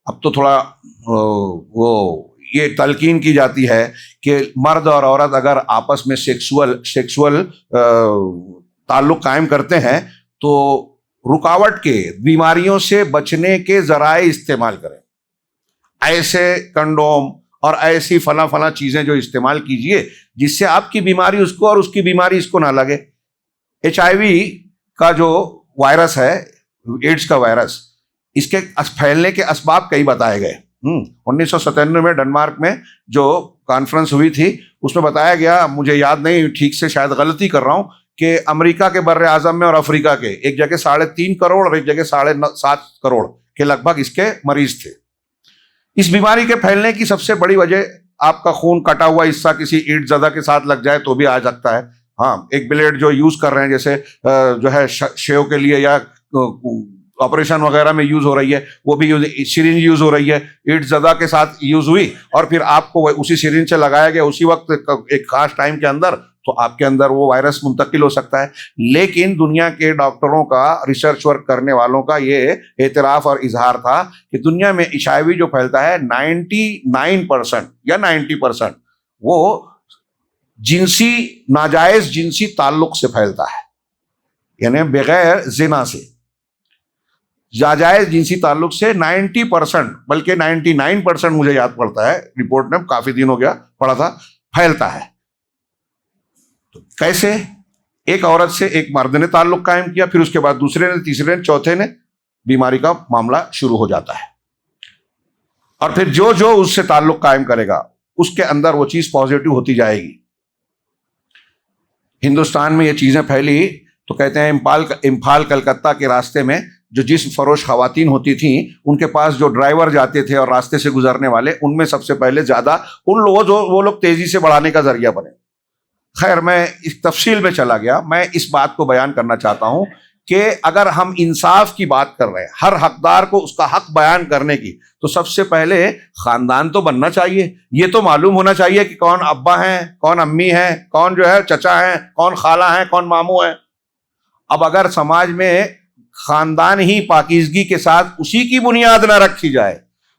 اب تو تھوڑا وہ یہ تلقین کی جاتی ہے کہ مرد اور عورت اگر آپس میں سیکسول تعلق قائم کرتے ہیں تو رکاوٹ کے، بیماریوں سے بچنے کے ذرائع استعمال کریں، ایسے کنڈوم اور ایسی فلاں چیزیں جو استعمال کیجئے جس سے آپ کی بیماری اس کو اور اس کی بیماری اس کو نہ لگے۔ HIV کا جو وائرس ہے، ایڈز کا وائرس، اس کے پھیلنے کے اسباب کئی بتائے گئے۔ 1997 میں ڈنمارک میں جو کانفرنس ہوئی تھی، اس میں بتایا گیا، مجھے یاد نہیں ٹھیک سے، شاید غلطی کر رہا ہوں، کہ امریکہ کے بر اعظم میں اور افریقہ کے ایک جگہ 3.5 کروڑ اور ایک جگہ 7.5 کروڑ کے لگ بھگ اس کے مریض تھے۔ اس بیماری کے پھیلنے کی سب سے بڑی وجہ، آپ کا خون کٹا ہوا حصہ کسی اینٹ زدہ کے ساتھ لگ جائے تو بھی آ سکتا ہے۔ ہاں، ایک بلیڈ جو یوز کر رہے ہیں، جیسے جو ہے شیو کے لیے یا آپریشن وغیرہ میں یوز ہو رہی ہے، وہ بھی سرنج یوز ہو رہی ہے، اینٹ زدہ کے ساتھ یوز ہوئی، اور پھر آپ کو اسی سرنج سے لگایا گیا اسی وقت ایک خاص ٹائم کے اندر، تو آپ کے اندر وہ وائرس منتقل ہو سکتا ہے۔ لیکن دنیا کے ڈاکٹروں کا، ریسرچ ورک کرنے والوں کا یہ اعتراف اور اظہار تھا کہ دنیا میں HIV جو پھیلتا ہے 99% یا 90% وہ ناجائز جنسی تعلق سے پھیلتا ہے، یعنی بغیر زنا سے، ناجائز جنسی تعلق سے 90%، بلکہ 99% مجھے یاد پڑتا ہے، رپورٹ میں کافی دن ہو گیا پڑھا تھا، پھیلتا ہے۔ کیسے؟ ایک عورت سے ایک مرد نے تعلق قائم کیا، پھر اس کے بعد دوسرے نے، تیسرے نے، چوتھے نے، بیماری کا معاملہ شروع ہو جاتا ہے۔ اور پھر جو اس سے تعلق قائم کرے گا اس کے اندر وہ چیز پازیٹیو ہوتی جائے گی۔ ہندوستان میں یہ چیزیں پھیلی تو کہتے ہیں امپھال کلکتہ کے راستے میں جو جسم فروش خواتین ہوتی تھیں، ان کے پاس جو ڈرائیور جاتے تھے اور راستے سے گزرنے والے، ان میں سب سے پہلے زیادہ وہ لوگ تیزی سے بڑھانے کا ذریعہ بنے۔ خیر، میں اس تفصیل میں چلا گیا، میں اس بات کو بیان کرنا چاہتا ہوں کہ اگر ہم انصاف کی بات کر رہے ہیں، ہر حقدار کو اس کا حق بیان کرنے کی، تو سب سے پہلے خاندان تو بننا چاہیے، یہ تو معلوم ہونا چاہیے کہ کون ابا ہیں، کون امی ہیں، کون جو ہے چچا ہیں، کون خالہ ہیں، کون ماموں ہیں۔ اب اگر سماج میں خاندان ہی پاکیزگی کے ساتھ اسی کی بنیاد نہ رکھی جائے،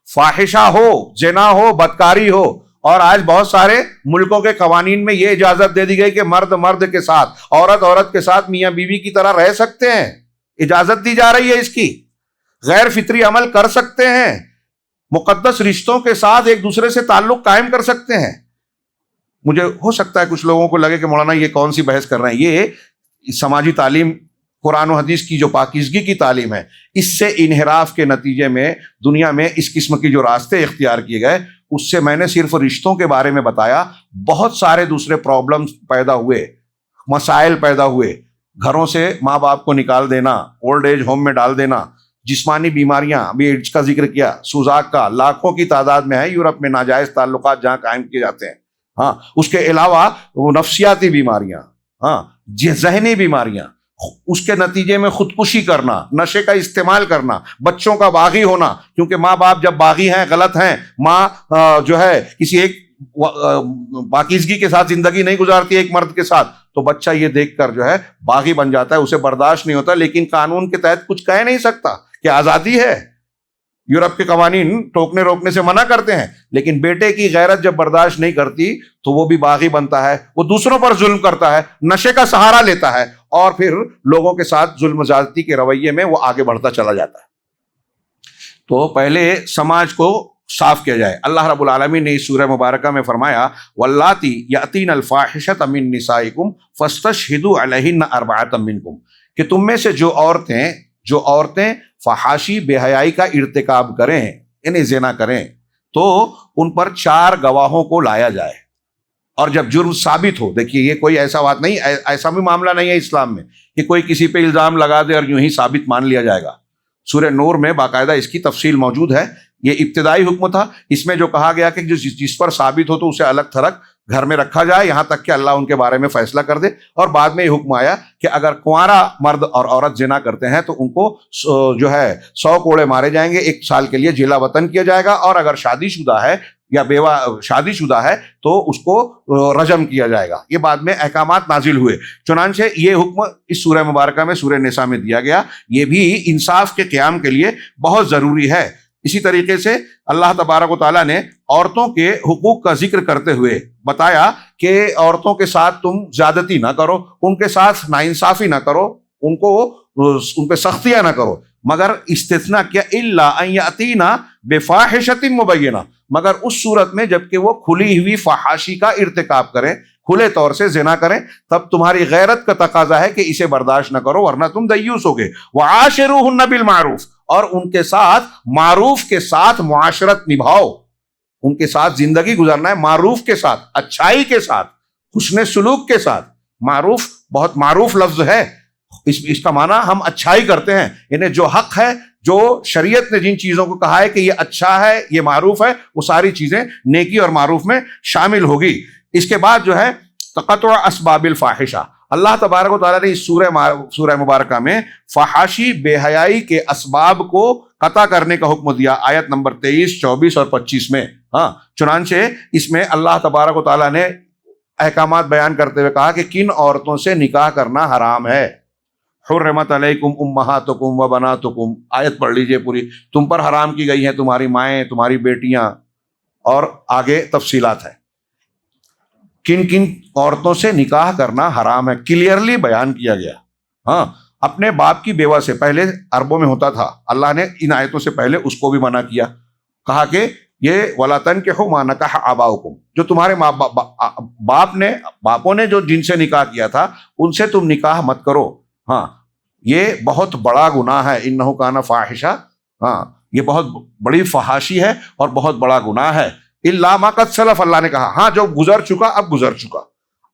فاحشہ ہو، زنا ہو، بدکاری ہو. اور آج بہت سارے ملکوں کے قوانین میں یہ اجازت دے دی گئی کہ مرد مرد کے ساتھ، عورت عورت کے ساتھ میاں بیوی کی طرح رہ سکتے ہیں. اجازت دی جا رہی ہے اس کی. غیر فطری عمل کر سکتے ہیں، مقدس رشتوں کے ساتھ ایک دوسرے سے تعلق قائم کر سکتے ہیں. مجھے ہو سکتا ہے کچھ لوگوں کو لگے کہ مولانا یہ کون سی بحث کر رہے ہیں. یہ سماجی تعلیم، قرآن و حدیث کی جو پاکیزگی کی تعلیم ہے، اس سے انحراف کے نتیجے میں دنیا میں اس قسم کی جو راستے اختیار کیے گئے، اس سے میں نے صرف رشتوں کے بارے میں بتایا. بہت سارے دوسرے پرابلمز پیدا ہوئے، مسائل پیدا ہوئے. گھروں سے ماں باپ کو نکال دینا، اولڈ ایج ہوم میں ڈال دینا، جسمانی بیماریاں، ابھی ایڈز کا ذکر کیا، سوزاک کا لاکھوں کی تعداد میں ہے یورپ میں ناجائز تعلقات جہاں قائم کیے جاتے ہیں. ہاں، اس کے علاوہ وہ نفسیاتی بیماریاں، ہاں، ذہنی بیماریاں، اس کے نتیجے میں خودکشی کرنا، نشے کا استعمال کرنا، بچوں کا باغی ہونا. کیونکہ ماں باپ جب باغی ہیں، غلط ہیں، ماں جو ہے کسی ایک پاکیزگی کے ساتھ زندگی نہیں گزارتی ایک مرد کے ساتھ، تو بچہ یہ دیکھ کر جو ہے باغی بن جاتا ہے، اسے برداشت نہیں ہوتا. لیکن قانون کے تحت کچھ کہہ نہیں سکتا کہ آزادی ہے. یورپ کے قوانین ٹوکنے روکنے سے منع کرتے ہیں، لیکن بیٹے کی غیرت جب برداشت نہیں کرتی تو وہ بھی باغی بنتا ہے، وہ دوسروں پر ظلم کرتا ہے، نشے کا سہارا لیتا ہے، اور پھر لوگوں کے ساتھ ظلم زیادتی کے رویے میں وہ آگے بڑھتا چلا جاتا ہے. تو پہلے سماج کو صاف کیا جائے. اللہ رب العالمین نے اس سورہ مبارکہ میں فرمایا واللاتی یاتین الفاحشۃ من نسائکم فاستشہدوا علیہن اربعۃ منکم، کہ تم میں سے جو عورتیں فحاشی بے حیائی کا ارتکاب کریں، یعنی زنا کریں، تو ان پر 4 گواہوں کو لایا جائے. اور جب جرم ثابت ہو، دیکھیے یہ کوئی ایسا بات نہیں، ایسا بھی معاملہ نہیں ہے اسلام میں کہ کوئی کسی پہ الزام لگا دے اور یوں ہی ثابت مان لیا جائے گا. سورہ نور میں باقاعدہ اس کی تفصیل موجود ہے. یہ ابتدائی حکم تھا، اس میں جو کہا گیا کہ جس پر ثابت ہو تو اسے الگ تھلگ گھر میں رکھا جائے یہاں تک کہ اللہ ان کے بارے میں فیصلہ کر دے. اور بعد میں یہ حکم آیا کہ اگر کنوارا مرد اور عورت زنا کرتے ہیں تو ان کو جو ہے 100 کوڑے مارے جائیں گے، 1 سال کے لیے جیلا وطن کیا جائے گا. اور اگر شادی شدہ ہے یا بیوہ شادی شدہ ہے تو اس کو رجم کیا جائے گا. یہ بعد میں احکامات نازل ہوئے. چنانچہ یہ حکم اس سورہ مبارکہ میں سورہ نساء میں دیا گیا. یہ بھی انصاف کے قیام کے لیے بہت ضروری ہے. اسی طریقے سے اللہ تبارک و تعالیٰ نے عورتوں کے حقوق کا ذکر کرتے ہوئے بتایا کہ عورتوں کے ساتھ تم زیادتی نہ کرو، ان کے ساتھ ناانصافی نہ کرو، ان پہ سختیاں نہ کرو، مگر استثناء کیا الا ان یاتینا بفاحشۃ مبینہ، مگر اس صورت میں جبکہ وہ کھلی ہوئی فحاشی کا ارتکاب کریں، کھلے طور سے زنا کریں، تب تمہاری غیرت کا تقاضا ہے کہ اسے برداشت نہ کرو ورنہ تم دیوس ہوگے. وعاشروہن بالمعروف، اور ان کے ساتھ معروف کے ساتھ معاشرت نبھاؤ، ان کے ساتھ زندگی گزارنا ہے معروف کے ساتھ، اچھائی کے ساتھ، حسن سلوک کے ساتھ. معروف بہت معروف لفظ ہے، اس کا معنی ہم اچھائی کرتے ہیں، یعنی جو حق ہے، جو شریعت نے جن چیزوں کو کہا ہے کہ یہ اچھا ہے، یہ معروف ہے، وہ ساری چیزیں نیکی اور معروف میں شامل ہوگی. اس کے بعد جو ہے تقطع اسباب الفاحشہ، اللہ تبارک و تعالیٰ نے اس سورہ مبارکہ میں فحاشی بے حیائی کے اسباب کو قطع کرنے کا حکم دیا، آیت نمبر 23، 24 اور 25 میں. ہاں، چنانچہ اس میں اللہ تبارک و تعالیٰ نے احکامات بیان کرتے ہوئے کہا کہ کن عورتوں سے نکاح کرنا حرام ہے. حرمت علیکم امہاتکم و بناتکم، آیت پڑھ لیجئے پوری. تم پر حرام کی گئی ہیں تمہاری مائیں، تمہاری بیٹیاں، اور آگے تفصیلات ہیں. کن کن عورتوں سے نکاح کرنا حرام ہے کلیئرلی بیان کیا گیا. ہاں، اپنے باپ کی بیوہ سے، پہلے عربوں میں ہوتا تھا، اللہ نے ان آیتوں سے پہلے اس کو بھی منع کیا. کہا کہ یہ وَلَا تَنْكِحُوا مَا نَكَحَ آبَاؤُكُمْ، جو تمہارے باپوں نے جو جن سے نکاح کیا تھا ان سے تم نکاح مت کرو. ہاں، یہ بہت بڑا گناہ ہے. اِنَّهُ كَانَ فَاحِشًا، ہاں، یہ بہت بڑی فحاشی ہے اور بہت بڑا گناہ ہے. اِلَّا مَا قَدْ سَلَفَ، اللہ نے کہا ہاں جو گزر چکا اب گزر چکا،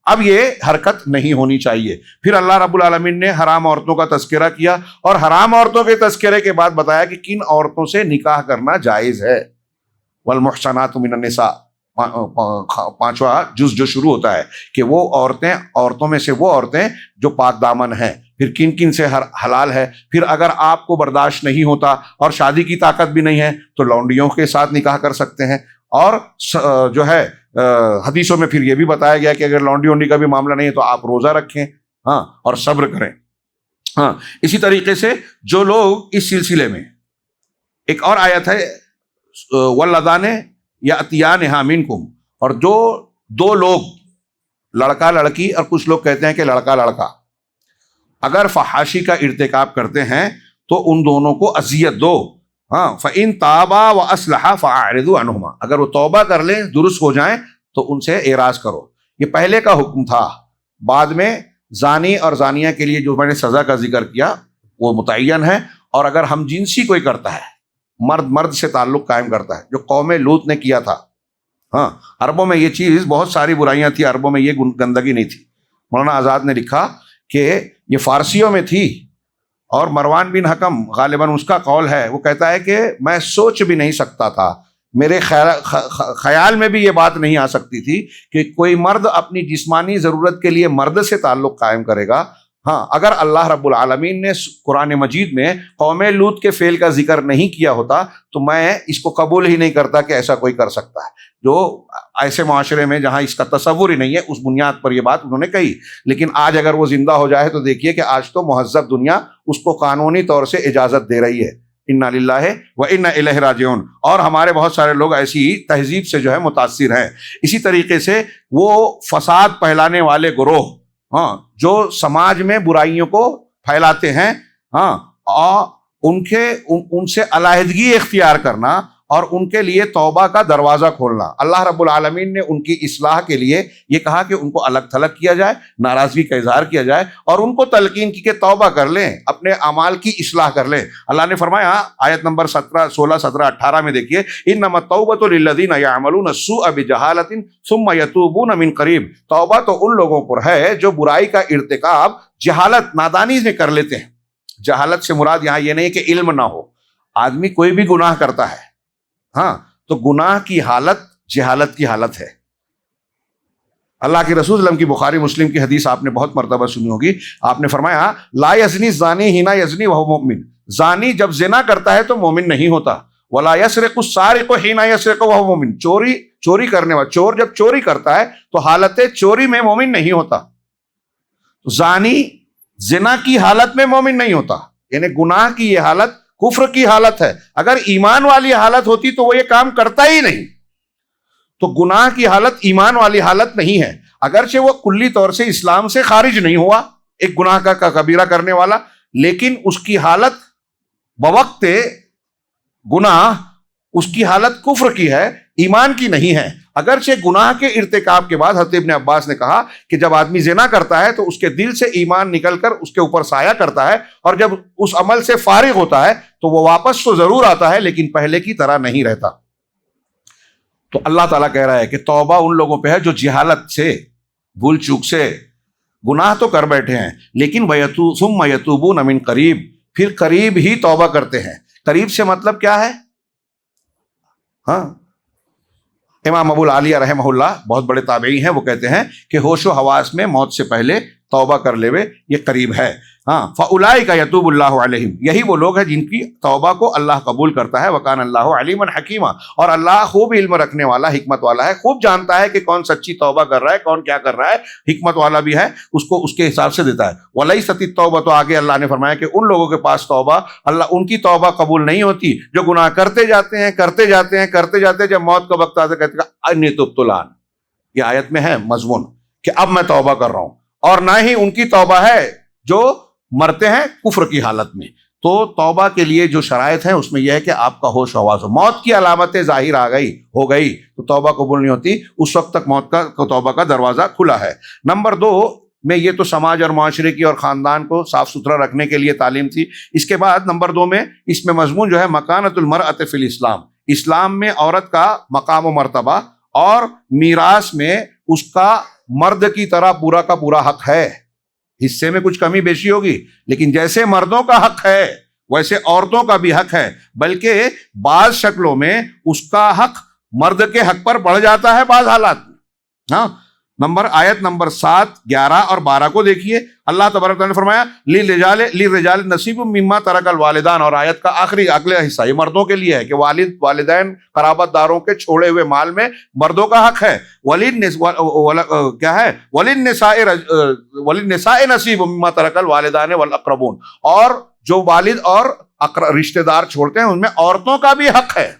اب یہ حرکت نہیں ہونی چاہیے. پھر اللہ رب العالمین نے حرام عورتوں کا تذکرہ کیا، اور حرام عورتوں کے تذکرے کے بعد بتایا کہ کن عورتوں سے نکاح کرنا جائز ہے. والمحصنات من النساء، 5واں جز جو شروع ہوتا ہے کہ وہ عورتوں میں سے وہ عورتیں جو پاک دامن ہیں. پھر کن کن سے حلال ہے. پھر اگر آپ کو برداشت نہیں ہوتا اور شادی کی طاقت بھی نہیں ہے تو لونڈیوں کے ساتھ نکاح کر سکتے ہیں. اور جو ہے حدیثوں میں پھر یہ بھی بتایا گیا کہ اگر لونڈی وونڈی کا بھی معاملہ نہیں ہے تو آپ روزہ رکھیں، ہاں، اور صبر کریں. ہاں، اسی طریقے سے جو لوگ اس سلسلے میں، ایک اور آیت ہے واللذان یأتیانہا منکم، اور جو دو لوگ، لڑکا لڑکی اور کچھ لوگ کہتے ہیں کہ لڑکا لڑکا، اگر فحاشی کا ارتکاب کرتے ہیں تو ان دونوں کو اذیت دو. ہاں، فَإِن تَابَا وَأَصْلَحَا فَأَعْرِضُوا عَنْهُمَا، اگر وہ توبہ کر لیں، درست ہو جائیں تو ان سے اعراض کرو. یہ پہلے کا حکم تھا. بعد میں زانی اور زانیہ کے لیے جو میں نے سزا کا ذکر کیا وہ متعین ہے. اور اگر ہم جنسی کوئی کرتا ہے، مرد مرد سے تعلق قائم کرتا ہے، جو قوم لوط نے کیا تھا. ہاں، عربوں میں یہ چیز، بہت ساری برائیاں تھیں عربوں میں، یہ گندگی نہیں تھی. مولانا آزاد نے لکھا کہ یہ فارسیوں میں تھی، اور مروان بن حکم غالباً اس کا قول ہے، وہ کہتا ہے کہ میں سوچ بھی نہیں سکتا تھا، میرے خیال میں بھی یہ بات نہیں آ سکتی تھی کہ کوئی مرد اپنی جسمانی ضرورت کے لیے مرد سے تعلق قائم کرے گا. ہاں، اگر اللہ رب العالمین نے قرآن مجید میں قوم لوط کے فعل کا ذکر نہیں کیا ہوتا تو میں اس کو قبول ہی نہیں کرتا کہ ایسا کوئی کر سکتا ہے. جو ایسے معاشرے میں جہاں اس کا تصور ہی نہیں ہے، اس بنیاد پر یہ بات انہوں نے کہی. لیکن آج اگر وہ زندہ ہو جائے تو دیکھیے کہ آج تو مہذب دنیا اس کو قانونی طور سے اجازت دے رہی ہے. انا للہ و انا الیہ راجعون. اور ہمارے بہت سارے لوگ ایسی تہذیب سے جو ہے متاثر ہیں. اسی طریقے سے وہ فساد پھیلانے والے گروہ، ہاں، جو سماج میں برائیوں کو پھیلاتے ہیں، ہاں، اور ان سے علیحدگی اختیار کرنا اور ان کے لیے توبہ کا دروازہ کھولنا. اللہ رب العالمین نے ان کی اصلاح کے لیے یہ کہا کہ ان کو الگ تھلگ کیا جائے، ناراضگی کا اظہار کیا جائے، اور ان کو تلقین کی کہ توبہ کر لیں، اپنے اعمال کی اصلاح کر لیں. اللہ نے فرمایا آیت نمبر 16، 17، 18 میں دیکھیے، انما التوبۃ للذین یعملون السوء بجہالۃ ثم یتوبون من قریب. توبہ تو ان لوگوں پر ہے جو برائی کا ارتکاب جہالت، نادانی میں کر لیتے ہیں. جہالت سے مراد یہاں یہ نہیں کہ علم نہ ہو. آدمی کوئی بھی گناہ کرتا ہے، ہاں، تو گناہ کی حالت جہالت کی حالت ہے. اللہ کے رسول صلی اللہ علیہ وسلم کی بخاری مسلم کی حدیث آپ نے بہت مرتبہ سنی ہوگی. آپ نے فرمایا لا یزنی الزانی حین یزنی وہو مؤمن. زانی جب زنا کرتا ہے تو مومن نہیں ہوتا. ولا یسرق السارق حین یسرق وہو مؤمن. چوری کرنے والا چور جب چوری کرتا ہے تو حالت چوری میں مومن نہیں ہوتا. تو زانی زنا کی حالت میں مومن نہیں ہوتا، یعنی گناہ کی یہ حالت کفر کی حالت ہے. اگر ایمان والی حالت ہوتی تو وہ یہ کام کرتا ہی نہیں. تو گناہ کی حالت ایمان والی حالت نہیں ہے. اگرچہ وہ کلی طور سے اسلام سے خارج نہیں ہوا، ایک گناہ کا کبیرہ کرنے والا، لیکن اس کی حالت بوقت گناہ، اس کی حالت کفر کی ہے، ایمان کی نہیں ہے. اگرچہ گناہ کے ارتکاب کے بعد حضرت ابن عباس نے کہا کہ جب آدمی زنا کرتا ہے تو اس کے دل سے ایمان نکل کر اس کے اوپر سایہ کرتا ہے، اور جب اس عمل سے فارغ ہوتا ہے تو وہ واپس تو ضرور آتا ہے لیکن پہلے کی طرح نہیں رہتا. تو اللہ تعالیٰ کہہ رہا ہے کہ توبہ ان لوگوں پہ ہے جو جہالت سے، بھول چوک سے گناہ تو کر بیٹھے ہیں، لیکن ثم یتوبون من قریب، پھر قریب ہی توبہ کرتے ہیں. قریب سے مطلب کیا ہے؟ ہاں، امام ابو العالیہ رحمہ اللہ بہت بڑے تابعی ہیں، وہ کہتے ہیں کہ ہوش و حواس میں موت سے پہلے توبہ کر لیوے یہ قریب ہے. ہاں، فَأُولَٰئِكَ يَتُوبُ اللَّهُ عَلَيْهِمْ. یہی وہ لوگ ہیں جن کی توبہ کو اللہ قبول کرتا ہے. وَكَانَ اللَّهُ عَلِيمًا حَكِيمًا. اور اللہ خوب علم رکھنے والا، حکمت والا ہے، خوب جانتا ہے کہ کون سچی توبہ کر رہا ہے، کون کیا کر رہا ہے. حکمت والا بھی ہے، اس کو اس کے حساب سے دیتا ہے. وَلَيْسَتِ التَّوْبَةُ. تو آگے اللہ نے فرمایا کہ ان لوگوں کے پاس توبہ، اللہ ان کی توبہ قبول نہیں ہوتی جو گناہ کرتے جاتے ہیں، کرتے جاتے ہیں، کرتے جاتے ہیں، جب موت کا وقت آتا ہے کہتے ہیں انی تبت الآن. یہ آیت میں ہے مضمون کہ اب میں توبہ کر رہا ہوں. اور نہ ہی ان کی توبہ ہے جو مرتے ہیں کفر کی حالت میں. تو توبہ کے لیے جو شرائط ہیں اس میں یہ ہے کہ آپ کا ہوش و حواس ہو. موت کی علامتیں ظاہر ہو گئی تو توبہ قبول نہیں ہوتی. اس وقت تک موت کا توبہ کا دروازہ کھلا ہے. نمبر 2 میں یہ تو سماج اور معاشرے کی اور خاندان کو صاف ستھرا رکھنے کے لیے تعلیم تھی. اس کے بعد نمبر 2 میں اس میں مضمون جو ہے مکانۃ المرأۃ فی الاسلام. اسلام میں عورت کا مقام و مرتبہ اور میراث میں اس کا مرد کی طرح پورا کا پورا حق ہے. حصے میں کچھ کمی بیشی ہوگی لیکن جیسے مردوں کا حق ہے ویسے عورتوں کا بھی حق ہے، بلکہ بعض شکلوں میں اس کا حق مرد کے حق پر بڑھ جاتا ہے بعض حالات میں. ہاں، آیت نمبر 7، 11 اور 12 کو دیکھیے. اللہ تبارک تعالیٰ نے فرمایا للرجال نصیب مما ترک الوالدان. اور آیت کا آخری اگلا حصہ یہ مردوں کے لیے ہے کہ والدین قرابت داروں کے چھوڑے ہوئے مال میں مردوں کا حق ہے. کیا ہے؟ وللنساء نصیب مما ترک الوالدان والاقربون. اور جو والد اور رشتہ دار چھوڑتے ہیں ان میں عورتوں کا بھی حق ہے.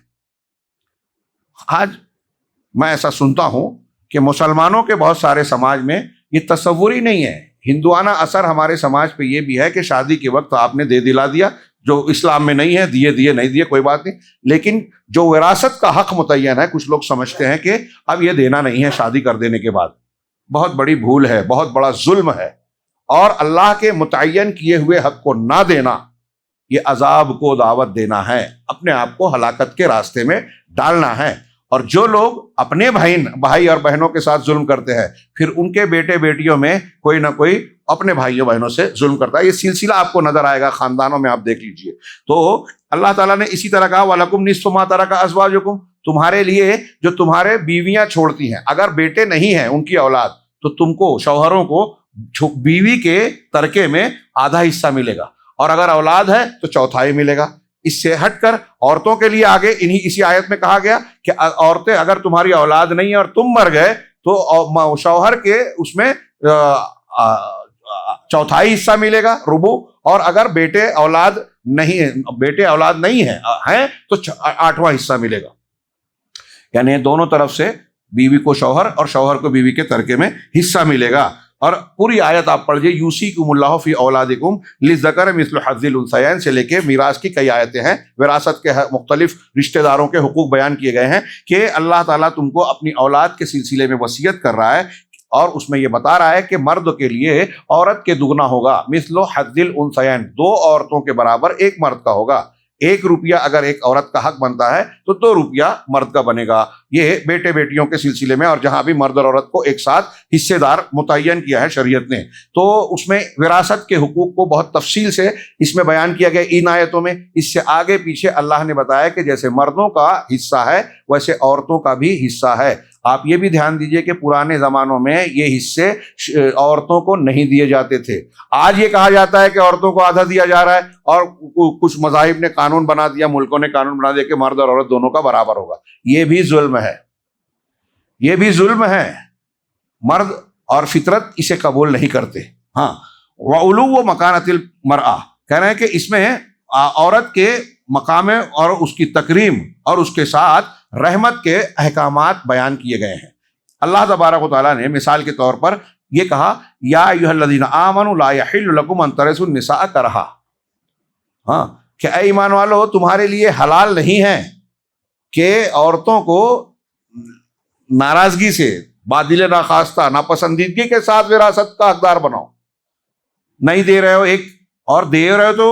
آج میں ایسا سنتا ہوں کہ مسلمانوں کے بہت سارے سماج میں یہ تصور ہی نہیں ہے. ہندوانہ اثر ہمارے سماج پہ یہ بھی ہے کہ شادی کے وقت آپ نے دے دلا دیا، جو اسلام میں نہیں ہے، دیے نہیں دیے کوئی بات نہیں، لیکن جو وراثت کا حق متعین ہے کچھ لوگ سمجھتے ہیں کہ اب یہ دینا نہیں ہے شادی کر دینے کے بعد. بہت بڑی بھول ہے، بہت بڑا ظلم ہے. اور اللہ کے متعین کیے ہوئے حق کو نہ دینا یہ عذاب کو دعوت دینا ہے، اپنے آپ کو ہلاکت کے راستے میں ڈالنا ہے. اور جو لوگ اپنے بھائی اور بہنوں کے ساتھ ظلم کرتے ہیں، پھر ان کے بیٹے بیٹیوں میں کوئی نہ کوئی اپنے بھائیوں بہنوں سے ظلم کرتا ہے. یہ سلسلہ آپ کو نظر آئے گا خاندانوں میں، آپ دیکھ لیجئے. تو اللہ تعالیٰ نے اسی طرح کہا وَلَكُمْ نِصْفُ مَا تَرَكَ أَزْوَاجُكُمْ، تمہارے لیے جو تمہارے بیویاں چھوڑتی ہیں، اگر بیٹے نہیں ہیں ان کی اولاد، تو تم کو شوہروں کو بیوی کے ترکے میں آدھا حصہ ملے گا، اور اگر اولاد ہے تو چوتھائی ملے گا. اس سے ہٹ کر عورتوں کے لیے آگے اسی آیت میں کہا گیا کہ عورتیں اگر تمہاری اولاد نہیں ہے اور تم مر گئے تو شوہر کے اس میں چوتھائی حصہ ملے گا، ربع، اور اگر بیٹے اولاد نہیں ہیں تو 8واں حصہ ملے گا. یعنی دونوں طرف سے بیوی کو شوہر اور شوہر کو بیوی کے ترکے میں حصہ ملے گا. اور پوری آیت آپ پڑھ لیجیے، یوصیکم اللہ فی اولادکم للذکر مثل حظ الانثیین سے لے کے میراث کی کئی آیتیں ہیں. وراثت کے مختلف رشتہ داروں کے حقوق بیان کیے گئے ہیں کہ اللہ تعالیٰ تم کو اپنی اولاد کے سلسلے میں وصیت کر رہا ہے، اور اس میں یہ بتا رہا ہے کہ مرد کے لیے عورت کے دگنا ہوگا، مثل حظ الانثیین، 2 عورتوں کے برابر ایک مرد کا ہوگا. 1 روپیہ اگر ایک عورت کا حق بنتا ہے تو 2 روپیہ مرد کا بنے گا. یہ بیٹے بیٹیوں کے سلسلے میں، اور جہاں بھی مرد اور عورت کو ایک ساتھ حصے دار متعین کیا ہے شریعت نے. تو اس میں وراثت کے حقوق کو بہت تفصیل سے اس میں بیان کیا گیا ان آیتوں میں. اس سے آگے پیچھے اللہ نے بتایا کہ جیسے مردوں کا حصہ ہے ویسے عورتوں کا بھی حصہ ہے. آپ یہ بھی دھیان دیجئے کہ پرانے زمانوں میں یہ حصے عورتوں کو نہیں دیے جاتے تھے. آج یہ کہا جاتا ہے کہ عورتوں کو آدھا دیا جا رہا ہے، اور کچھ مذاہب نے قانون بنا دیا، ملکوں نے قانون بنا دیا کہ مرد اور عورت دونوں کا برابر ہوگا. یہ بھی ظلم ہے، یہ بھی ظلم ہے. مرد اور فطرت اسے قبول نہیں کرتے. ہاں، وعلو مکانۃ المرأہ، کہہ رہے ہیں کہ اس میں عورت کے مقام اور اس کی تکریم اور اس کے ساتھ رحمت کے احکامات بیان کیے گئے ہیں. اللہ تبارک و تعالیٰ نے مثال کے طور پر یہ کہا یا ایھا الذین آمنوا لا یحل لکم ان ترثوا النساء کرہا، ہاں، کہ اے ایمان والو تمہارے لیے حلال نہیں ہے کہ عورتوں کو ناراضگی سے، بادل ناخواستہ، ناپسندیدگی کے ساتھ وراثت کا حقدار بناؤ. نہیں دے رہے ہو ایک، اور دے رہے ہو تو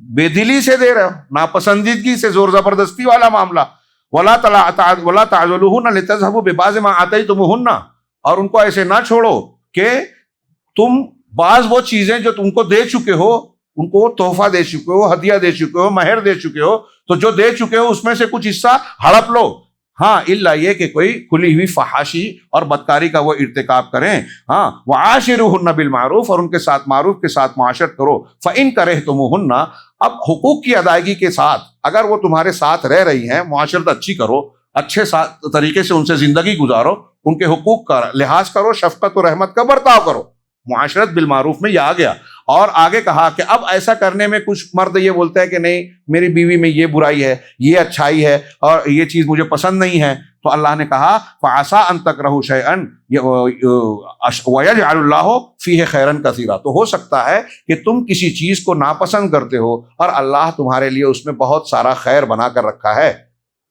بے دلی سے دے رہے ہو، ناپسندیدگی سے، زور زبردستی والا معاملہ. وَلَا تَعْضُلُوهُنَّ لِتَذْهَبُوا بِبَعْضِ مَا آتَيْتُمُوهُنَّ، اور ان کو ایسے نہ چھوڑو کہ تم بعض وہ چیزیں جو تم کو دے چکے ہو، ان کو تحفہ دے چکے ہو، ہدیہ دے چکے ہو، مہر دے چکے ہو، تو جو دے چکے ہو اس میں سے کچھ حصہ ہڑپ لو. ہاں، الا یہ کہ کوئی کھلی ہوئی فحاشی اور بدکاری کا وہ ارتکاب کریں. ہاں، وعاشروہن بالمعروف، اور ان کے ساتھ معروف کے ساتھ معاشرت کرو. فإن کرہتموہن، اب حقوق کی ادائیگی کے ساتھ اگر وہ تمہارے ساتھ رہ رہی ہیں، معاشرت اچھی کرو، اچھے طریقے سے ان سے زندگی گزارو، ان کے حقوق کا لحاظ کرو، شفقت و رحمت کا برتاؤ کرو. معاشرت بالمعروف میں یہ آ گیا. اور آگے کہا کہ اب ایسا کرنے میں کچھ مرد یہ بولتے ہیں کہ نہیں، میری بیوی میں یہ برائی ہے، یہ اچھائی ہے، اور یہ چیز مجھے پسند نہیں ہے. تو اللہ نے کہا فَعَسَىٰ أَن تَكْرَهُوا شَيْئًا وَيَجْعَلُ اللَّهُ فِيهِ خَيْرًا كَثِيرًا، تو ہو سکتا ہے کہ تم کسی چیز کو ناپسند کرتے ہو اور اللہ تمہارے لیے اس میں بہت سارا خیر بنا کر رکھا ہے.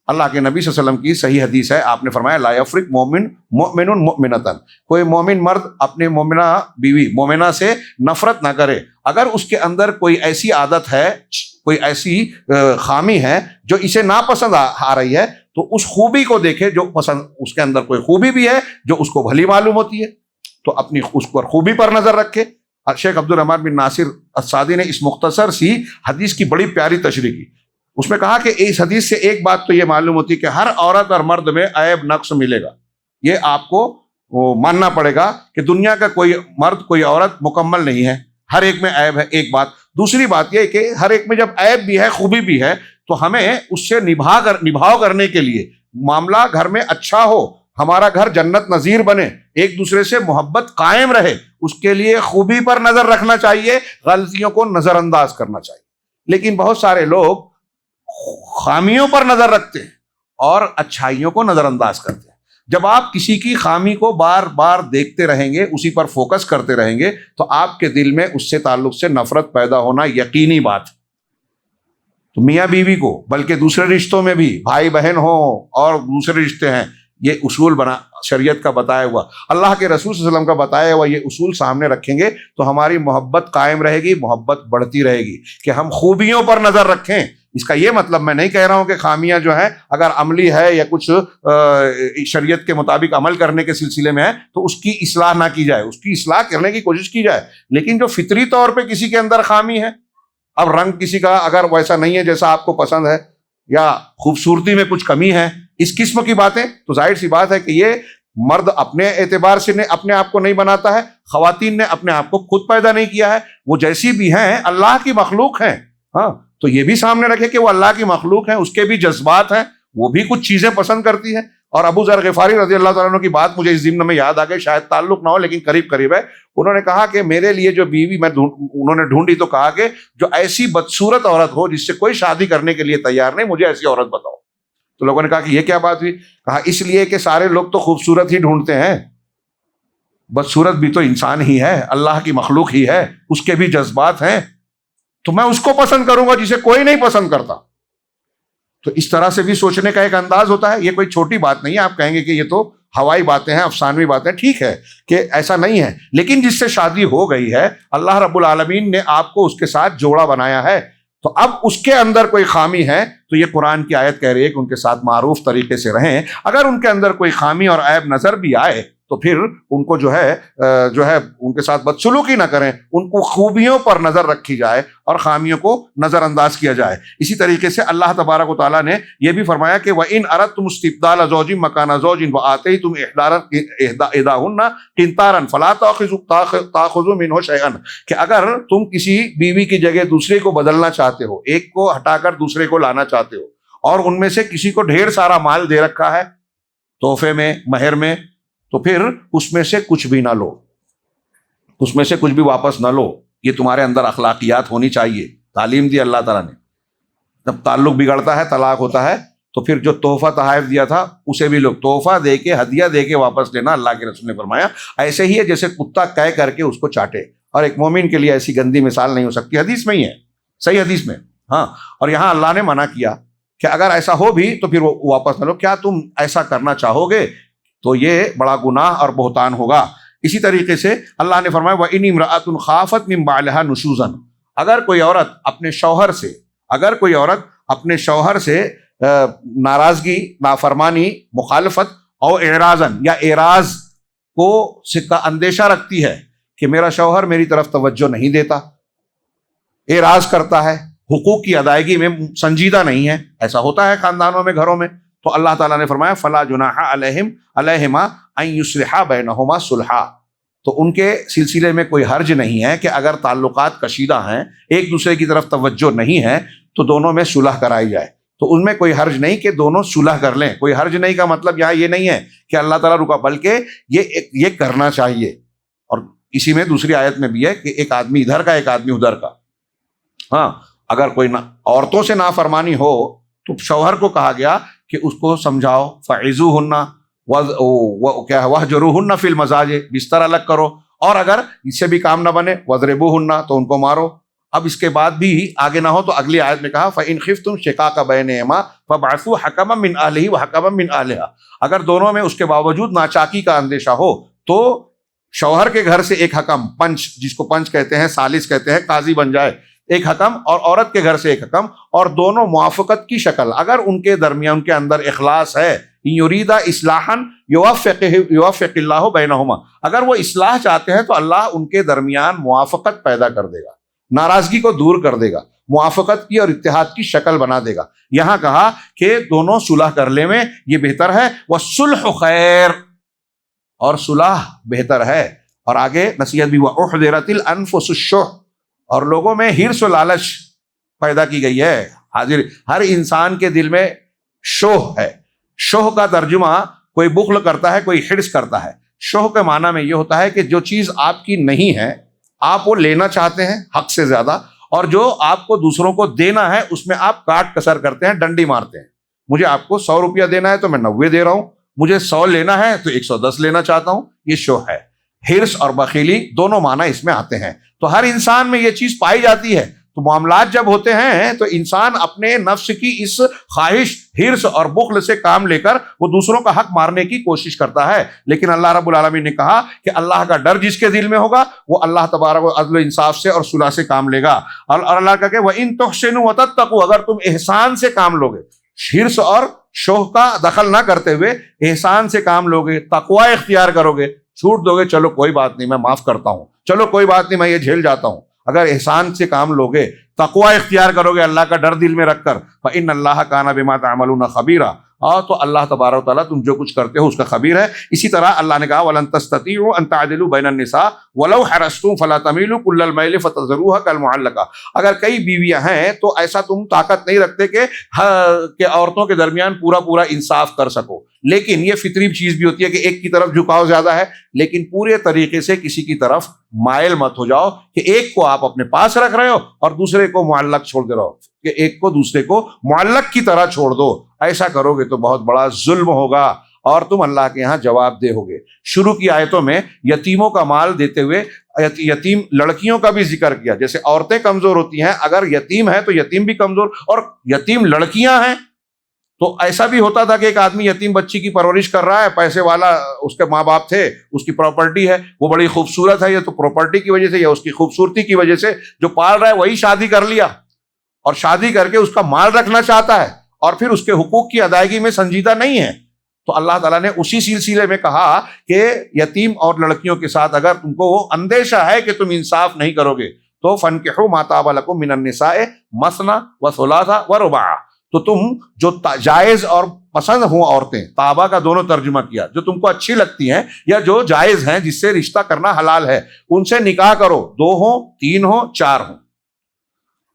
اللہ کے نبی صلی اللہ علیہ وسلم کی صحیح حدیث ہے، آپ نے فرمایا لا یفرق مؤمن مؤمنۃ، کوئی مومن مرد اپنے مومنہ بیوی مومنہ سے نفرت نہ کرے. اگر اس کے اندر کوئی ایسی عادت ہے، کوئی ایسی خامی ہے جو اسے ناپسند آ رہی ہے، تو اس خوبی کو دیکھے جو پسند، اس کے اندر کوئی خوبی بھی ہے جو اس کو بھلی معلوم ہوتی ہے، تو اپنی اس پر خوبی پر نظر رکھے. شیخ عبد الرحمن بن ناصر السعدی نے اس مختصر سی حدیث کی بڑی پیاری تشریح کی. اس میں کہا کہ اس حدیث سے ایک بات تو یہ معلوم ہوتی ہے کہ ہر عورت اور مرد میں عیب نقص ملے گا. یہ آپ کو ماننا پڑے گا کہ دنیا کا کوئی مرد کوئی عورت مکمل نہیں ہے، ہر ایک میں عیب ہے. ایک بات. دوسری بات یہ کہ ہر ایک میں جب عیب بھی ہے، خوبی بھی ہے، تو ہمیں اس سے نبھاؤ کرنے کے لیے معاملہ گھر میں اچھا ہو، ہمارا گھر جنت نظیر بنے، ایک دوسرے سے محبت قائم رہے، اس کے لیے خوبی پر نظر رکھنا چاہیے، غلطیوں کو نظر انداز کرنا چاہیے. لیکن بہت سارے لوگ خامیوں پر نظر رکھتے ہیں اور اچھائیوں کو نظر انداز کرتے ہیں۔ جب آپ کسی کی خامی کو بار بار دیکھتے رہیں گے، اسی پر فوکس کرتے رہیں گے، تو آپ کے دل میں اس سے تعلق سے نفرت پیدا ہونا یقینی بات ہے۔ تو میاں بیوی کو، بلکہ دوسرے رشتوں میں بھی، بھائی بہن ہو اور دوسرے رشتے ہیں، یہ اصول بنا شریعت کا بتایا ہوا، اللہ کے رسول صلی اللہ علیہ وسلم کا بتایا ہوا یہ اصول سامنے رکھیں گے تو ہماری محبت قائم رہے گی، محبت بڑھتی رہے گی، کہ ہم خوبیوں پر نظر رکھیں۔ اس کا یہ مطلب میں نہیں کہہ رہا ہوں کہ خامیاں جو ہیں اگر عملی ہے یا کچھ شریعت کے مطابق عمل کرنے کے سلسلے میں ہے تو اس کی اصلاح نہ کی جائے، اس کی اصلاح کرنے کی کوشش کی جائے، لیکن جو فطری طور پہ کسی کے اندر خامی ہے، اب رنگ کسی کا اگر ویسا نہیں ہے جیسا آپ کو پسند ہے، یا خوبصورتی میں کچھ کمی ہے، اس قسم کی باتیں، تو ظاہر سی بات ہے کہ یہ مرد اپنے اعتبار سے اپنے آپ کو نہیں بناتا ہے، خواتین نے اپنے آپ کو خود پیدا نہیں کیا ہے، وہ جیسی بھی ہیں اللہ کی مخلوق ہیں۔ ہاں، تو یہ بھی سامنے رکھے کہ وہ اللہ کی مخلوق ہیں، اس کے بھی جذبات ہیں، وہ بھی کچھ چیزیں پسند کرتی ہیں۔ اور ابو ذر غفاری رضی اللہ تعالیٰ عنہ کی بات مجھے اس ضمن میں یاد آ گئی، شاید تعلق نہ ہو لیکن قریب قریب ہے۔ انہوں نے کہا کہ میرے لیے جو بیوی انہوں نے ڈھونڈی تو کہا کہ جو ایسی بدصورت عورت ہو جس سے کوئی شادی کرنے کے لیے تیار نہیں، مجھے ایسی عورت بتاؤ۔ تو لوگوں نے کہا کہ یہ کیا بات ہوئی؟ کہا اس لیے کہ سارے لوگ تو خوبصورت ہی ڈھونڈتے ہیں، بدصورت بھی تو انسان ہی ہے، اللہ کی مخلوق ہی ہے، اس کے بھی جذبات ہیں، تو میں اس کو پسند کروں گا جسے کوئی نہیں پسند کرتا۔ تو اس طرح سے بھی سوچنے کا ایک انداز ہوتا ہے، یہ کوئی چھوٹی بات نہیں ہے۔ آپ کہیں گے کہ یہ تو ہوائی باتیں ہیں، افسانوی باتیں، ٹھیک ہے کہ ایسا نہیں ہے، لیکن جس سے شادی ہو گئی ہے، اللہ رب العالمین نے آپ کو اس کے ساتھ جوڑا بنایا ہے، تو اب اس کے اندر کوئی خامی ہے تو یہ قرآن کی آیت کہہ رہی ہے کہ ان کے ساتھ معروف طریقے سے رہیں۔ اگر ان کے اندر کوئی خامی اور عیب نظر بھی آئے تو پھر ان کو جو ہے ان کے ساتھ بدسلوکی نہ کریں، ان کو خوبیوں پر نظر رکھی جائے اور خامیوں کو نظر انداز کیا جائے۔ اسی طریقے سے اللہ تبارک و تعالیٰ نے یہ بھی فرمایا کہ وَإِنْ أَرَدْتُمُ اسْتِبْدَالَ زَوْجٍ مَكَانَ زَوْجٍ وَآتَيْتُمْ إِحْدَاهُنَّ قِنْطَارًا فَلَا تَأْخُذُوا مِنْهُ شَيْئًا، کہ اگر تم کسی بیوی کی جگہ دوسرے کو بدلنا چاہتے ہو، ایک کو ہٹا کر دوسرے کو لانا چاہتے ہو، اور ان میں سے کسی کو ڈھیر سارا مال دے رکھا ہے تحفے میں، مہر میں، تو پھر اس میں سے کچھ بھی نہ لو، اس میں سے کچھ بھی واپس نہ لو۔ یہ تمہارے اندر اخلاقیات ہونی چاہیے، تعلیم دی اللہ تعالیٰ نے۔ جب تعلق بگڑتا ہے، طلاق ہوتا ہے، تو پھر جو تحفہ تحائف دیا تھا اسے بھی لوگ تحفہ دے کے، ہدیہ دے کے واپس لینا، اللہ کے رسول نے فرمایا ایسے ہی ہے جیسے کتا قے کر کے اس کو چاٹے، اور ایک مومن کے لیے ایسی گندی مثال نہیں ہو سکتی، حدیث میں ہی ہے، صحیح حدیث میں۔ ہاں، اور یہاں اللہ نے منع کیا کہ اگر ایسا ہو بھی تو پھر وہ واپس نہ لو۔ کیا تم ایسا کرنا چاہو گے تو یہ بڑا گناہ اور بہتان ہوگا۔ اسی طریقے سے اللہ نے فرمایا وَإِنِ امْرَأَةٌ خَافَتْ مِنْ بَعْلِهَا نُشُوزًا، اگر کوئی عورت اپنے شوہر سے ناراضگی، نافرمانی، مخالفت، اور اعراضاً یا اعراض کا اندیشہ رکھتی ہے کہ میرا شوہر میری طرف توجہ نہیں دیتا، اعراض کرتا ہے، حقوق کی ادائیگی میں سنجیدہ نہیں ہے، ایسا ہوتا ہے خاندانوں میں، گھروں میں، تو اللہ تعالیٰ نے فرمایا فَلَا جُنَاحَ عَلَيْهِمَا أَن يُصْلِحَا بَيْنَهُمَا صُلْحًا، تو ان کے سلسلے میں کوئی حرج نہیں ہے کہ اگر تعلقات کشیدہ ہیں، ایک دوسرے کی طرف توجہ نہیں ہے، تو دونوں میں صلح کرائی جائے۔ تو ان میں کوئی حرج نہیں کہ دونوں صلح کر لیں۔ کوئی حرج نہیں کا مطلب یہاں یہ نہیں ہے کہ اللہ تعالیٰ رکا، بلکہ یہ کرنا چاہیے۔ اور اسی میں دوسری آیت میں بھی ہے کہ ایک آدمی ادھر کا، ایک آدمی ادھر کا۔ ہاں، اگر کوئی عورتوں سے نافرمانی ہو تو شوہر کو کہا گیا کہ اس کو سمجھاؤ، فَعِظُوهُنَّ وَاهْجُرُوهُنَّ فِي الْمَضَاجِعِ، بستر الگ کرو، اور اگر اس سے بھی کام نہ بنے وَاضْرِبُوهُنَّ، تو ان کو مارو۔ اب اس کے بعد بھی آگے نہ ہو تو اگلی آیت میں کہا فَإِنْ خِفْتُمْ شِقَاقَ بَيْنِهِمَا فَابْعَثُوا حَكَمًا مِّنْ أَهْلِهِ وَحَكَمًا مِّنْ أَهْلِهَا، اگر دونوں میں اس کے باوجود ناچاکی کا اندیشہ ہو تو شوہر کے گھر سے ایک حکم، پنچ جس کو پنچ کہتے ہیں، سالس کہتے ہیں، قاضی بن جائے ایک حکم، اور عورت کے گھر سے ایک حکم، اور دونوں موافقت کی شکل، اگر ان کے درمیان، ان کے اندر اخلاص ہے، یریدا اصلاحا یوفق اللہ بینہما، اگر وہ اصلاح چاہتے ہیں تو اللہ ان کے درمیان موافقت پیدا کر دے گا، ناراضگی کو دور کر دے گا، موافقت کی اور اتحاد کی شکل بنا دے گا۔ یہاں کہا کہ دونوں صلح کر لیں میں، یہ بہتر ہے، وَالصُّلْحُ خَيْرٌ، اور صلح بہتر ہے۔ اور آگے نصیحت بھی، وَأُحْضِرَتِ الْأَنفُسُ الشُّحَّ، اور لوگوں میں حرص و لالچ پیدا کی گئی ہے۔ ہر انسان کے دل میں شوہ ہے۔ شوہ کا ترجمہ کوئی بخل کرتا ہے، کوئی حرص کرتا ہے۔ شوہ کے معنی میں یہ ہوتا ہے کہ جو چیز آپ کی نہیں ہے آپ وہ لینا چاہتے ہیں حق سے زیادہ، اور جو آپ کو دوسروں کو دینا ہے اس میں آپ کاٹ کسر کرتے ہیں، ڈنڈی مارتے ہیں۔ مجھے آپ کو 100 روپیہ دینا ہے تو میں 90 دے رہا ہوں، مجھے 100 لینا ہے تو 110 لینا چاہتا ہوں. یہ شح ہے. حرص اور بخیلی دونوں معنی اس میں آتے ہیں. تو ہر انسان میں یہ چیز پائی جاتی ہے. تو معاملات جب ہوتے ہیں تو انسان اپنے نفس کی اس خواہش، حرص اور بخل سے کام لے کر وہ دوسروں کا حق مارنے کی کوشش کرتا ہے. لیکن اللہ رب العالمین نے کہا کہ اللہ کا ڈر جس کے دل میں ہوگا وہ اللہ تبارک و عدل و انصاف سے اور صلح سے کام لے گا. اور اللہ کا کہ وَإِن تُحْسِنُوا وَتَتَّقُوا، اگر تم احسان سے کام لوگے، حرص اور شوق کا دخل نہ کرتے ہوئے احسان سے کام لوگے، تقوی اختیار کرو گے، چھوٹ دو گے، چلو کوئی بات نہیں میں معاف کرتا ہوں، چلو کوئی بات نہیں میں یہ جھیل جاتا ہوں، اگر احسان سے کام لوگے، تقوی اختیار کرو گے اللہ کا ڈر دل میں رکھ کر، فإن اللہ کان بما تعملون خبیرا، اور تو اللہ تبارک و تعالیٰ تم جو کچھ کرتے ہو اس کا خبیر ہے. اسی طرح اللہ نے کہا وَلَن تَسْتَطِيعُوا أَن تَعْدِلُوا بَيْنَ النِّسَاءِ وَلَوْ حَرَصْتُمْ فَلَا تَمِيلُوا كُلَّ الْمَيْلِ فَتَذَرُوهَا كَالْمُعَلَّقَةِ. اگر کئی بیویاں ہیں تو ایسا تم طاقت نہیں رکھتے کہ عورتوں کے درمیان پورا انصاف کر سکو. لیکن یہ فطری چیز بھی ہوتی ہے کہ ایک کی طرف جھکاؤ زیادہ ہے، لیکن پورے طریقے سے کسی کی طرف مائل مت ہو جاؤ کہ ایک کو آپ اپنے پاس رکھ رہے ہو اور دوسرے کو معلق چھوڑ دے رہے ہو، کہ ایک کو دوسرے کو معلق کی طرح چھوڑ دو. ایسا کرو گے تو بہت بڑا ظلم ہوگا اور تم اللہ کے ہاں جواب دہ ہوگے. شروع کی آیتوں میں یتیموں کا مال دیتے ہوئے یتیم لڑکیوں کا بھی ذکر کیا. جیسے عورتیں کمزور ہوتی ہیں، اگر یتیم ہے تو یتیم بھی کمزور، اور یتیم لڑکیاں ہیں تو ایسا بھی ہوتا تھا کہ ایک آدمی یتیم بچی کی پرورش کر رہا ہے، پیسے والا اس کے ماں باپ تھے، اس کی پراپرٹی ہے، وہ بڑی خوبصورت ہے، یا تو پراپرٹی کی وجہ سے یا اس کی خوبصورتی کی وجہ سے جو پال رہا ہے وہی شادی کر لیا اور شادی کر کے اس کا مال رکھنا چاہتا ہے اور پھر اس کے حقوق کی ادائیگی میں سنجیدہ نہیں ہے. تو اللہ تعالیٰ نے اسی سلسلے میں کہا کہ یتیم اور لڑکیوں کے ساتھ اگر تم کو وہ اندیشہ ہے کہ تم انصاف نہیں کرو گے تو فَانكِحُوا مَا طَابَ لَكُم مِّنَ النِّسَاءِ مَثْنَىٰ وَثُلَاثَ وَرُبَاعَ. تو تم جو جائز اور پسند ہوں عورتیں، طابہ کا دونوں ترجمہ کیا، جو تم کو اچھی لگتی ہیں یا جو جائز ہیں جس سے رشتہ کرنا حلال ہے، ان سے نکاح کرو، 2 ہوں 3 ہوں 4 ہوں.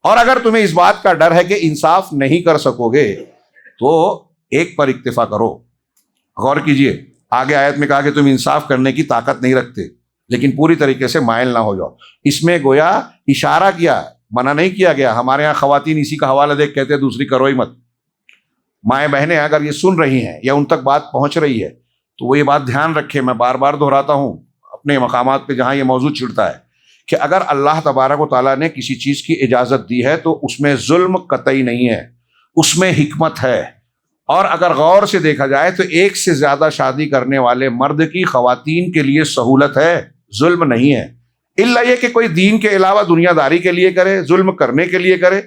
اور اگر تمہیں اس بات کا ڈر ہے کہ انصاف نہیں کر سکو گے تو ایک پر اکتفا کرو. غور کیجئے، آگے آیت میں کہا کہ تم انصاف کرنے کی طاقت نہیں رکھتے لیکن پوری طریقے سے مائل نہ ہو جاؤ. اس میں گویا اشارہ کیا، منع نہیں کیا گیا. ہمارے ہاں خواتین اسی کا حوالہ دیکھ کہتے ہیں دوسری کرو ہی مت. مائیں بہنیں اگر یہ سن رہی ہیں یا ان تک بات پہنچ رہی ہے تو وہ یہ بات دھیان رکھے. میں بار بار دہراتا ہوں اپنے مقامات پہ جہاں یہ موضوع چھڑتا ہے کہ اگر اللہ تبارک و تعالیٰ نے کسی چیز کی اجازت دی ہے تو اس میں ظلم قطعی نہیں ہے، اس میں حکمت ہے. اور اگر غور سے دیکھا جائے تو ایک سے زیادہ شادی کرنے والے مرد کی خواتین کے لیے سہولت ہے، ظلم نہیں ہے. الا یہ کہ کوئی دین کے علاوہ دنیا داری کے لیے کرے، ظلم کرنے کے لیے کرے.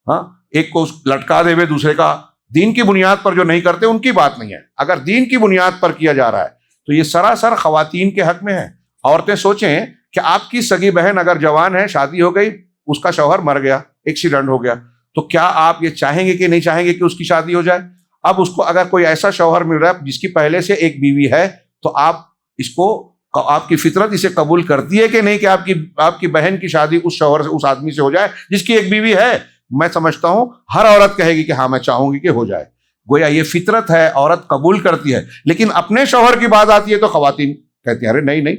ہاں، ایک کو لٹکا دے دوسرے کا، دین کی بنیاد پر جو نہیں کرتے ان کی بات نہیں ہے. اگر دین کی بنیاد پر کیا جا رہا ہے تو یہ سراسر خواتین کے حق میں ہے. عورتیں سوچیں کہ آپ کی سگی بہن اگر جوان ہے، شادی ہو گئی، اس کا شوہر مر گیا، ایکسیڈنٹ ہو گیا، تو کیا آپ یہ چاہیں گے کہ نہیں چاہیں گے کہ اس کی شادی ہو جائے؟ اب اس کو اگر کوئی ایسا شوہر مل رہا ہے جس کی پہلے سے ایک بیوی ہے تو آپ اس کو، آپ کی فطرت اسے قبول کرتی ہے کہ نہیں کہ آپ کی بہن کی شادی اس شوہر سے، اس آدمی سے ہو جائے جس کی ایک بیوی ہے؟ میں سمجھتا ہوں ہر عورت کہے گی کہ ہاں میں چاہوں گی کہ ہو جائے. گویا یہ فطرت ہے، عورت قبول کرتی ہے. لیکن اپنے شوہر کی بات آتی ہے تو خواتین کہتی ہیں ارے نہیں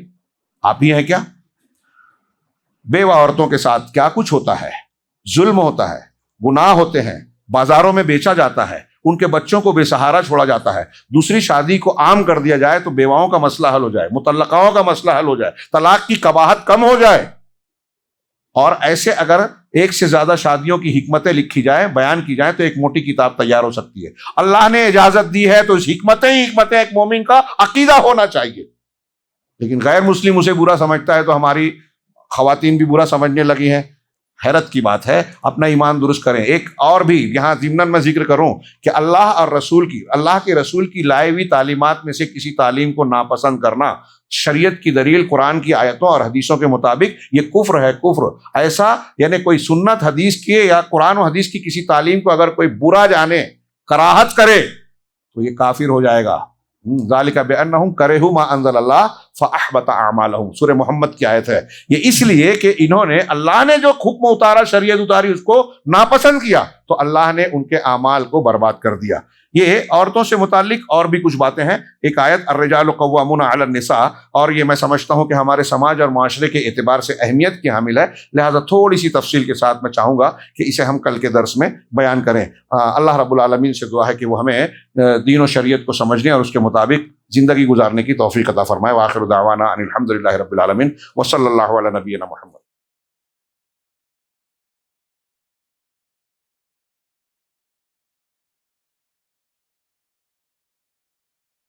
آپ ہی ہیں کیا. بیوہ عورتوں کے ساتھ کیا کچھ ہوتا ہے، ظلم ہوتا ہے، گناہ ہوتے ہیں، بازاروں میں بیچا جاتا ہے، ان کے بچوں کو بے سہارا چھوڑا جاتا ہے. دوسری شادی کو عام کر دیا جائے تو بیواؤں کا مسئلہ حل ہو جائے، مطلقاؤں کا مسئلہ حل ہو جائے، طلاق کی قباحت کم ہو جائے. اور ایسے اگر ایک سے زیادہ شادیوں کی حکمتیں لکھی جائیں، بیان کی جائیں تو ایک موٹی کتاب تیار ہو سکتی ہے. اللہ نے اجازت دی ہے تو اس حکمتیں ایک مومن کا عقیدہ ہونا چاہیے. لیکن غیر مسلم اسے برا سمجھتا ہے تو ہماری خواتین بھی برا سمجھنے لگی ہیں. حیرت کی بات ہے، اپنا ایمان درست کریں. ایک اور بھی یہاں ضمناً میں ذکر کروں کہ اللہ کے رسول کی لائے ہوئی تعلیمات میں سے کسی تعلیم کو ناپسند کرنا شریعت کی دلیل قرآن کی آیتوں اور حدیثوں کے مطابق یہ کفر ہے. کفر ایسا یعنی کوئی سنت حدیث کی یا قرآن و حدیث کی کسی تعلیم کو اگر کوئی برا جانے، کراہت کرے تو یہ کافر ہو جائے گا. ذالک بانہم کرہوا ما انزل اللہ فأحبط أعمالهم، سورہ محمد کی آیت ہے۔ یہ اس لیے کہ انہوں نے اللہ نے جو حکم اتارا، شریعت اتاری، اس کو ناپسند کیا تو اللہ نے ان کے اعمال کو برباد کر دیا۔ یہ عورتوں سے متعلق اور بھی کچھ باتیں ہیں۔ ایک آیت الرجال قوامون علی النساء، اور یہ میں سمجھتا ہوں کہ ہمارے سماج اور معاشرے کے اعتبار سے اہمیت کی حامل ہے، لہذا تھوڑی سی تفصیل کے ساتھ میں چاہوں گا کہ اسے ہم کل کے درس میں بیان کریں۔ اللہ رب العالمین سے دعا ہے کہ وہ ہمیں دین و شریعت کو سمجھنے اور اس کے مطابق زندگی گزارنے کی توفیق عطا فرمائے۔ وآخر دعوانا ان الحمد للہ رب العالمین، وصلی اللہ علی نبینا محمد۔